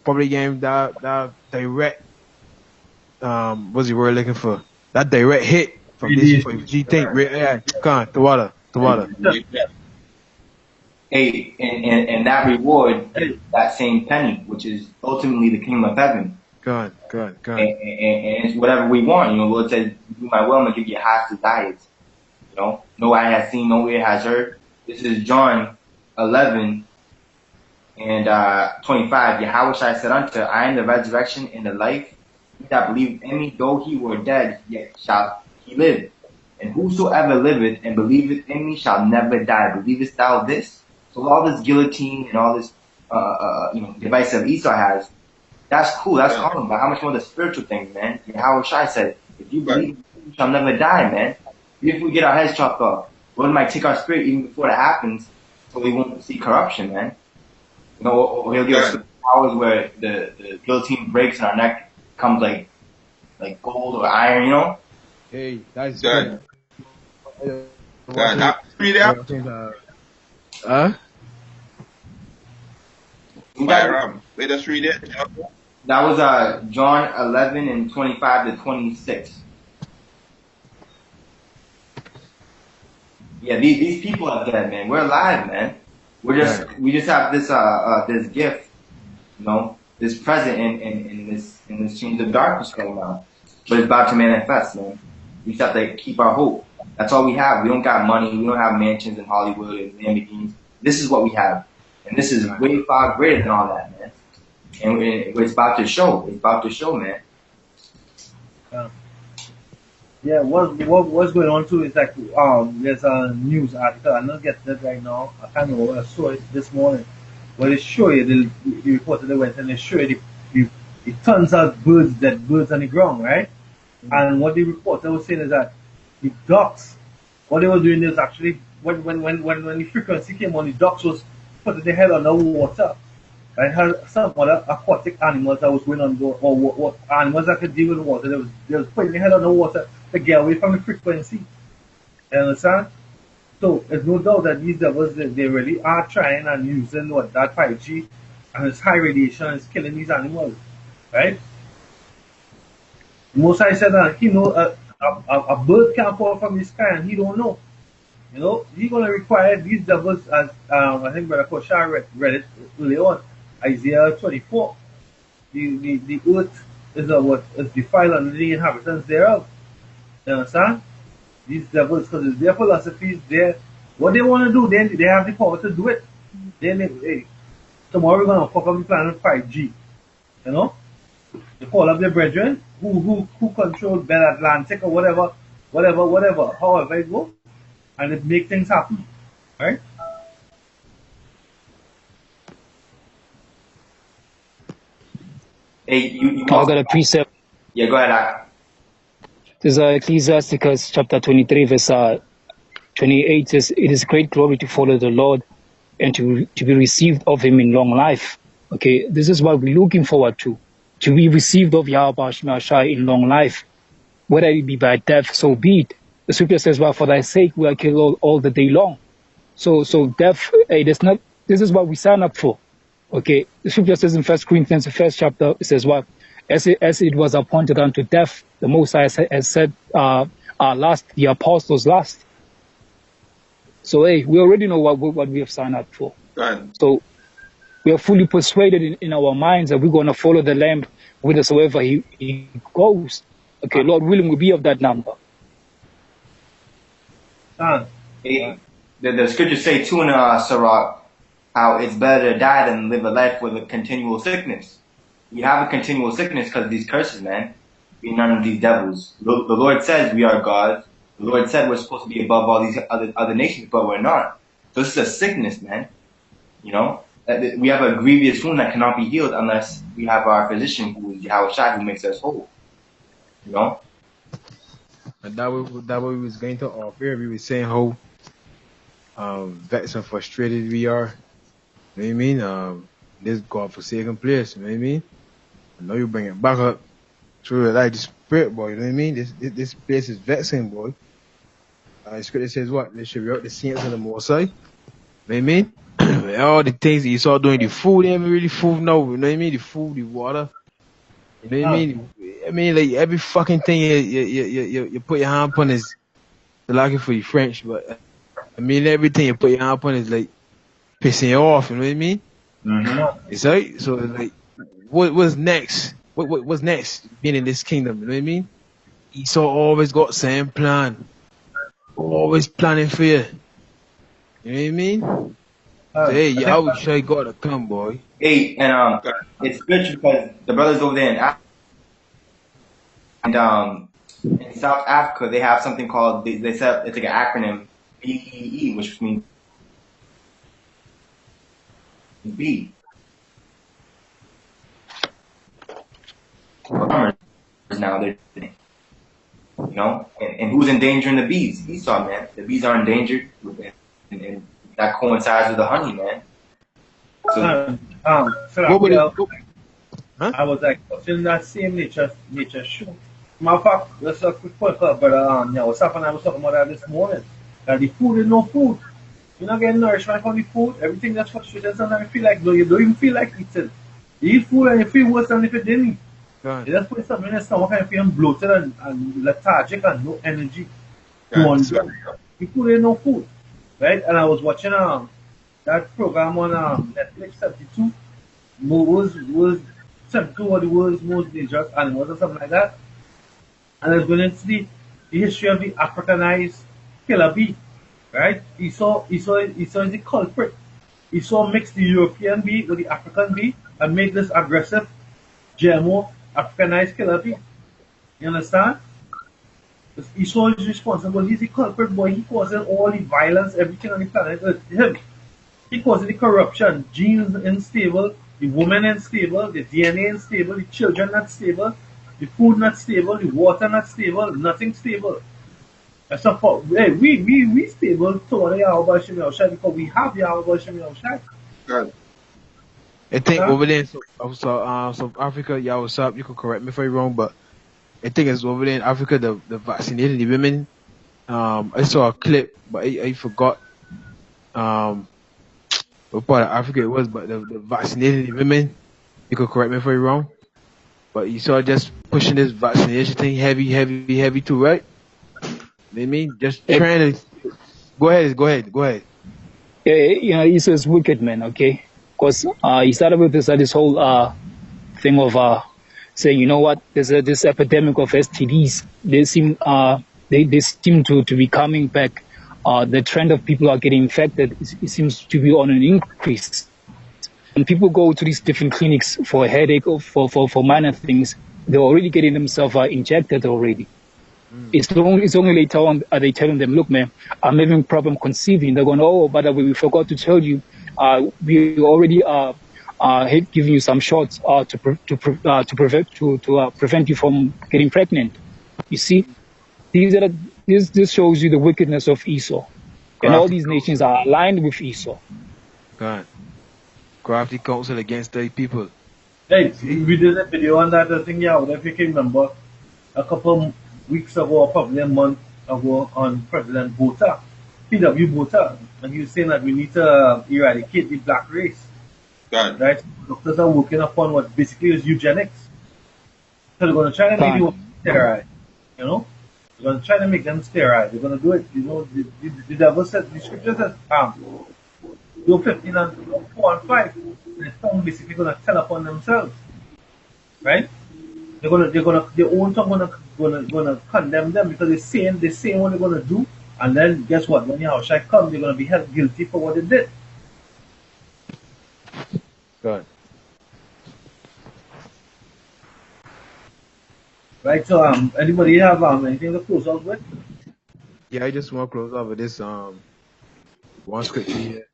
probably gave that direct, what's the word looking for? That direct hit from this 5G thing. Yeah, come on, the water. Hey, and that reward is that same penny, which is ultimately the kingdom of heaven. Go on. And it's whatever we want. You know, Lord said, do my will, I'm going to give you heart's desires. You know, no eye has seen, no ear has heard. This is John 11 and 25. Yahweh said unto, I am the resurrection and the life. He that believeth in me, though he were dead, yet shall he live. And whosoever liveth and believeth in me shall never die. Believest thou this? So all this guillotine and all this, device that Esau has, that's cool, that's common, but how much more the spiritual thing, man? Yahweh Shai said, if you believe, you shall never die, man. If we get our heads chopped off, Lord might take our spirit even before that happens, so we won't see corruption, man. You know, or he'll give us powers where the guillotine breaks and our neck comes like gold or iron, you know? Hey, that's good. Read it out. Wait, let's read it. That was John 11 and 25 to 26. Yeah, these people are dead, man. We're alive, man. We just have this this gift, you know, this present in this change of darkness right now. But it's about to manifest, man. We just have to keep our hope. That's all we have. We don't got money. We don't have mansions in Hollywood and Lamborghinis. This is what we have, and this is way far greater than all that, man. And it's about to show. It's about to show, man. Yeah, what's going on too is like there's a news article. I'm not getting it right now. I can't remember. I saw it this morning. But they show you the reporter they went and they show you it turns out dead birds on the ground, right? Mm-hmm. And what the reporter was saying is that the ducks, what they were doing is actually when the frequency came on, the ducks was putting their head on the water. I had some other aquatic animals that was going on, or what animals that could deal with the water. They was putting their head on the water to get away from the frequency. You understand? So there's no doubt that these devils they really are trying and using that 5G and its high radiation is killing these animals, right? Mosai said that he know a bird can fall from the sky and he don't know. You know, he's gonna require these devils as I think Brother Koshar read it earlier on, Isaiah 24. The earth is a what is defiled under the inhabitants thereof. You understand? These devils, because it's their philosophies, their what they want to do, they have the power to do it. Then hey, tomorrow we're gonna fuck up the planet 5G. You know? They call up their brethren who control Bell Atlantic or whatever, however it goes, and it make things happen. Right? Hey, you I got a precept. Yeah, go ahead. This is Ecclesiasticus chapter 23, verse 28 says, "It is great glory to follow the Lord and to be received of him in long life." Okay, this is what we're looking forward to be received of Yahweh Shai in long life, whether it be by death, so be it. The scripture says, "Well, for thy sake we are killed all the day long." So death, this is what we sign up for. Okay, the scripture says in 1 Corinthians, the first chapter, it says what? As it was appointed unto death, the Most High has said, last, the apostles last. So hey, we already know what we have signed up for. Right. So we are fully persuaded in our minds that we're going to follow the Lamb whithersoever he goes. Okay, Lord willing, we'll be of that number. The scriptures say too in Sirach how it's better to die than live a life with a continual sickness. We have a continual sickness because of these curses, man. We're none of these devils. The Lord says we are gods. The Lord said we're supposed to be above all these other nations, but we're not. So this is a sickness, man. You know, we have a grievous wound that cannot be healed unless we have our physician, who is Yahweh Shai, who makes us whole. You know. And that what we was going to offer. We were saying how vexed and frustrated we are. You know what I mean? This God-forsaken place. You know what I mean? I know you bring it back up through like the spirit, boy. You know what I mean? This place is vexing, boy. The scripture says what? They should be out the saints of the Most High. You know what I mean? All the things that you saw doing, the food, they ain't really food now. You know what I mean? The food, the water. You know what I mean? I mean, like every fucking thing you put your hand upon is lucky for the French, but I mean everything you put your hand upon is like pissing you off. You know what I mean? Mm-hmm. It's right. So like, what's next? What's next? Being in this kingdom, you know what I mean? Esau always got same plan, always planning for you. You know what I mean? So, hey, Yahweh Shai gotta come, boy. Hey, and it's good because the brothers over there in South Africa, they have something called, they said it's like an acronym, BEE, which means B. Now they're, you know, and who's endangering the bees? Esau, man. The bees are endangered, and that coincides with the honey, man. So, I was like watching that same nature show. Matter of fact, that's a quick point up, but what's happening? I was talking about that this morning. That the food is no food. You're not getting nourishment from the food. Everything that's frustrated, sometimes you feel like no, you don't even feel like eating. You eat food and you feel worse than if you didn't eat. You just put something in your stomach and you feel bloated and lethargic and no energy. The food ain't no food, right? And I was watching that program on Netflix 72. Was 72 or the world's most dangerous animals or something like that. And I was going into the history of the Africanized killer bee, right? Esau is the culprit. Esau mixed the European bee with the African bee and made this aggressive GMO Africanized killer bee. You understand? Because Esau is responsible. He's the culprit, boy. He causes all the violence, everything on the planet. Him. He causes the corruption, genes unstable, the woman unstable, the DNA unstable, the children not stable, the food not stable, the water not stable, nothing stable. That's not for, hey, we stable toward Yahweh Shem Yahushai because we have Yahweh Shem Yahushai. Good. I think over there in South Africa, y'all was up. You could correct me if I'm wrong, but I think it's over there in Africa, the vaccinated the women. I saw a clip, but I forgot what part of Africa it was, but the vaccinated women. You could correct me if I'm wrong, but you saw just pushing this vaccination thing heavy too, right? You know what I mean? Just trying to Go ahead. You know, Esau is wicked, man. Okay, because he started with this whole thing of saying, you know what, there's this epidemic of STDs. They seem to be coming back. The trend of people are getting infected, it seems to be on an increase. When people go to these different clinics for a headache or for minor things, they're already getting themselves injected already. It's only later on are they telling them, look, man, I'm having problem conceiving. They're going, oh, by the way, we forgot to tell you, we already giving you some shots to prevent you from getting pregnant. You see, this shows you the wickedness of Esau, and all these nations are aligned with Esau. God. Crafty counsel against the people. Hey, we did a video on that thing, yeah, if you can remember, a couple weeks ago, or probably a month ago, on President Bota, PW Bota, and he was saying that we need to eradicate the black race. God. Right? Doctors are working upon what basically is eugenics. So they're going to try to make you sterile. You know? They're going to try to make them sterile. They're going to do it. You know, the devil said, the scripture says, Job 15 and 4 and 5, the tongue basically going to tell upon themselves. Right? Their own tongue gonna condemn them because they're saying what they're gonna do, and then guess what? When Yahushua comes, they're gonna be held guilty for what they did. God. Right, so anybody have anything to close out with? Yeah, I just want to close out with this one scripture here.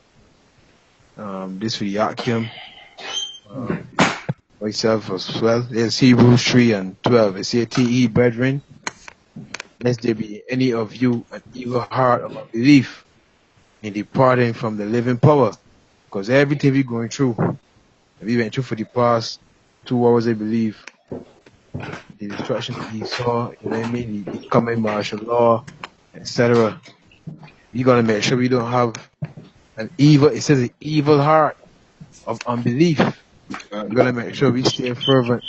This for Yakim. Myself as well. There's Hebrews 3 and 12. It says, T.E. brethren, lest there be any of you an evil heart of unbelief in departing from the living power. Because everything we're going through, we went through for the past 2 hours, I believe. The destruction that we saw, you know what I mean? The coming martial law, etc. We gotta make sure we don't have an evil, it says an evil heart of unbelief. We're gonna make sure we stay fervent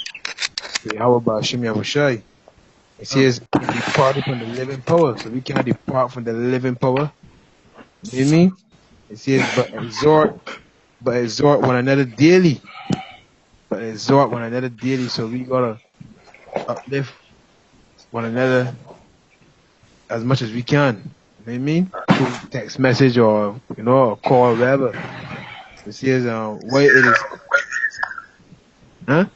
to Yahweh Hashem Yahushai. It says, depart from the living power. So we cannot depart from the living power. You know what I mean? It says, but exhort one another daily. So we gotta uplift one another as much as we can. You know what I mean? Through text message or, you know, a call or whatever. It says, why it is. Huh?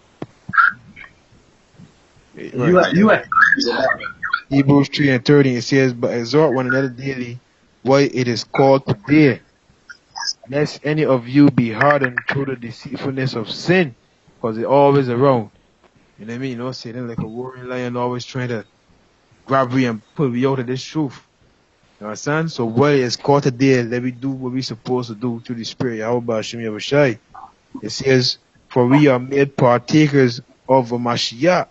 Hebrews 3 and 30, it says, but exhort one another daily, why it is called today, lest any of you be hardened through the deceitfulness of sin, because it's always around. You know what I mean? You know, Satan like a roaring lion, always trying to grab me and pull me out of this truth. You understand? So what is called today, let me do what we're supposed to do through the Spirit. Yahweh Hashem Yahushai. It says, for we are made partakers of a Mashiach,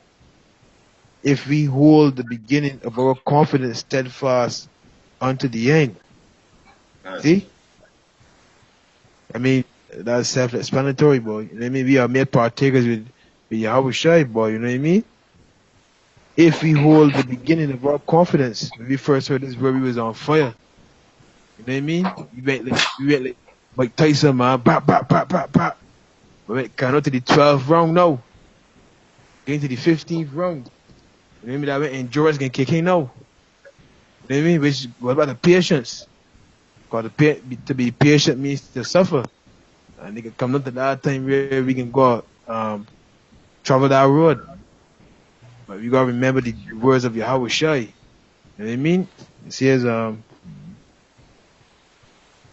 if we hold the beginning of our confidence steadfast unto the end. See? I mean, that's self-explanatory, boy. You know what I mean? We are made partakers with Yahushai, boy. You know what I mean? If we hold the beginning of our confidence, when we first heard this word, we was on fire. You know what I mean? We went like Mike Tyson, man. Bap. We went kind of to the 12th round now. Getting to the 15th round. You know what I mean? That went endurance can kick in now. You know what I mean? What about the patience? Because to be patient means to suffer. And they can come up to that time where we can go travel that road. But we gotta remember the words of Yahweh Shai. You know what I mean? It says,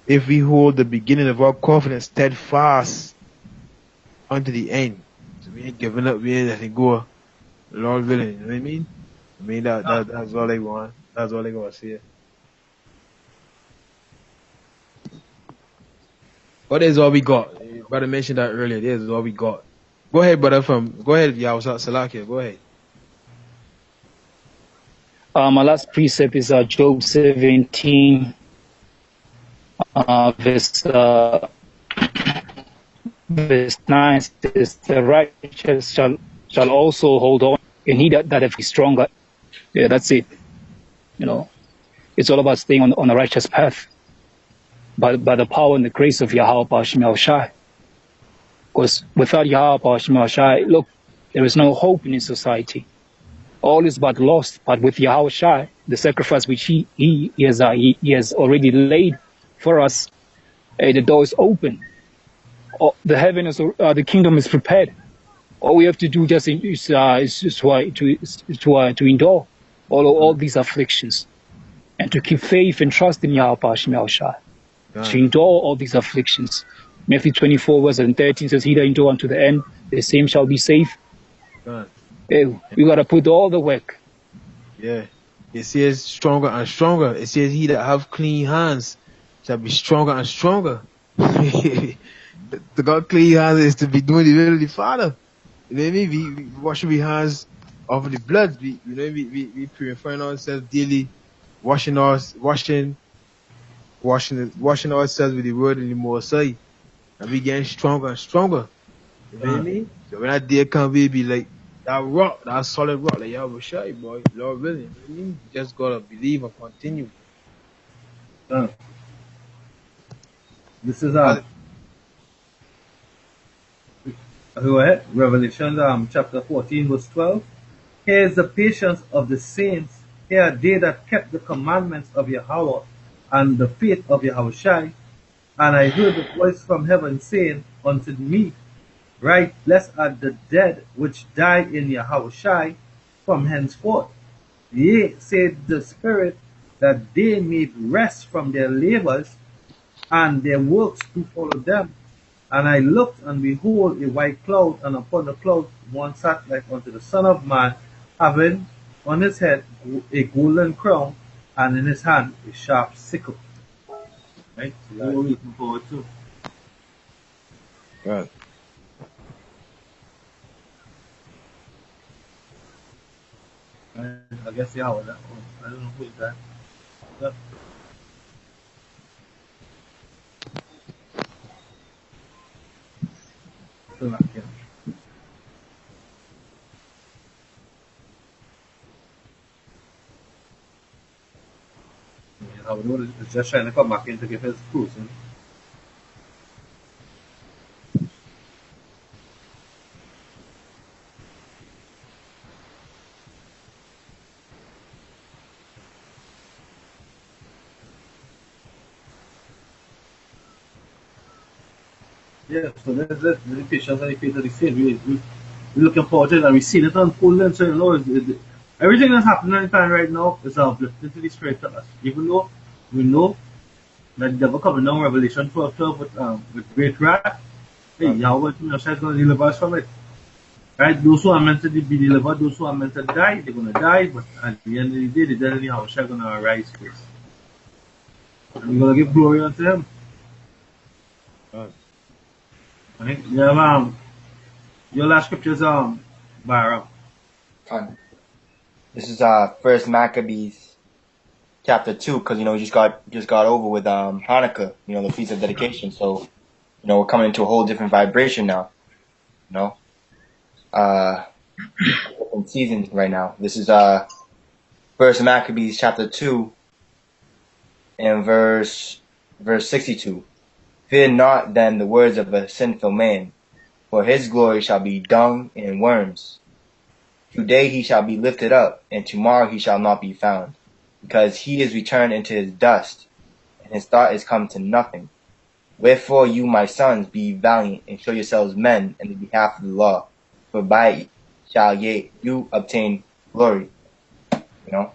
if we hold the beginning of our confidence steadfast unto the end. So we ain't giving up, we ain't letting go. Lord willing, you know what I mean? I mean that's all they want. That's all they gonna say. But that's all we got. Brother mentioned that earlier. This is all we got. Go ahead, brother. Go ahead, Yahweh Salakia. Go ahead. My last precept is Job 17, verse 9 says, the righteous shall also hold on, and he that is stronger. Yeah, that's it. You know, It's all about staying on a righteous path by the power and the grace of Yahweh Bashim Yahushai. Because without Yahweh Bashim Yahushai, look, there is no hope in his society. All is but lost. But with Yahushai, the sacrifice which he has already laid for us, the door is open. The heaven is, the kingdom is prepared. All we have to do just is to endure all these afflictions, and to keep faith and trust in Yahweh Bashim Yahushai, to endure all these afflictions. Matthew 24 verse 13 says, "He that endure unto the end, the same shall be saved." We gotta put all the work. Yeah. It says stronger and stronger. It says he that have clean hands shall be stronger and stronger. The God clean hands is to be doing the will of the Father. You know what I mean? We washing our hands of the blood. We purifying ourselves daily, washing ourselves with the word and the Mosai. And we getting stronger and stronger. You know what I mean? So when that day come, we be like that rock, that solid rock, like y'all will show you, boy. Lord willing. You know what I mean? You just gotta believe and continue. This is go ahead. Revelation chapter 14 verse 12. Here is the patience of the saints. Here are they that kept the commandments of Yahweh and the faith of Yahushai. And I heard a voice from heaven saying unto me, Right, blessed are the dead which die in Yahushai from henceforth. Yea, said the Spirit, that they may rest from their labors, and their works do follow them. And I looked, and behold, a white cloud, and upon the cloud one sat like unto the Son of Man, having on his head a golden crown, and in his hand a sharp sickle. Right? So what are we looking forward to? Right. I guess yeah, that one. I don't know who is that. Yeah. Still not here. I would know it's just trying to come back in to give his cruising. Yeah, so there's the patience and the faith of the saint. We're looking forward to it, and we've seen it unfolding. So, you know, everything that's happening in the time right now is uplifting to the spirit to us. Even though we know that the devil coming down, Revelation 12 with great wrath, hey, Yahweh is going to deliver us from it. Right? Those who are meant to be delivered, those who are meant to die, they're going to die, but at the end of the day, the dead in Yahweh are going to arise first. And we're going to give glory unto him. Right? Yeah, your last scriptures, Byron. Fine. This is First Maccabees chapter 2, because we just got over with Hanukkah, the feast of dedication. So we're coming into a whole different vibration now. Different season right now. This is First Maccabees chapter 2 and verse 62. Fear not then the words of a sinful man, for his glory shall be dung and worms. Today he shall be lifted up, and tomorrow he shall not be found, because he is returned into his dust, and his thought is come to nothing. Wherefore you, my sons, be valiant, and show yourselves men in the behalf of the law, for by it shall you obtain glory. The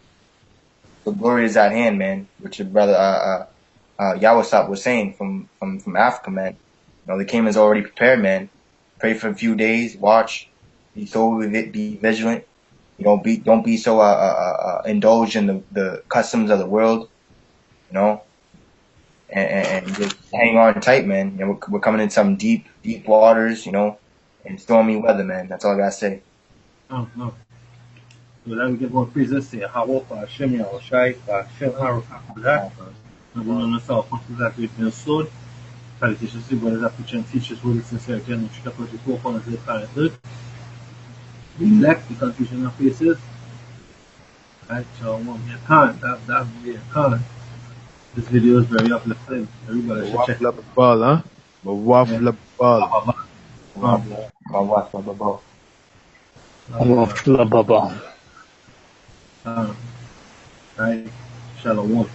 glory is at hand, man, which your brother Yawasop was saying from Africa, man. The kingdom is already prepared, man. Pray for a few days, watch, be vigilant. Don't be so indulged in the customs of the world, and just hang on tight, man. We're coming in some deep waters, and stormy weather, man. That's all I gotta say. No. So then we get more praises to Yahweh, for Hashem, Yahushai, for Hashem, Harukakudah. And we want to start with that we've been sold. Salutations to brothers that preach and teach us with sincerity and truth according to the planet Earth. We elect the confusion of faces. Right, Shalom. Yeah, that video, Khan. This video is very uplifting. Everybody should check it Wafla ball, huh? But out. wafla ball. Baba. Right, Shalom.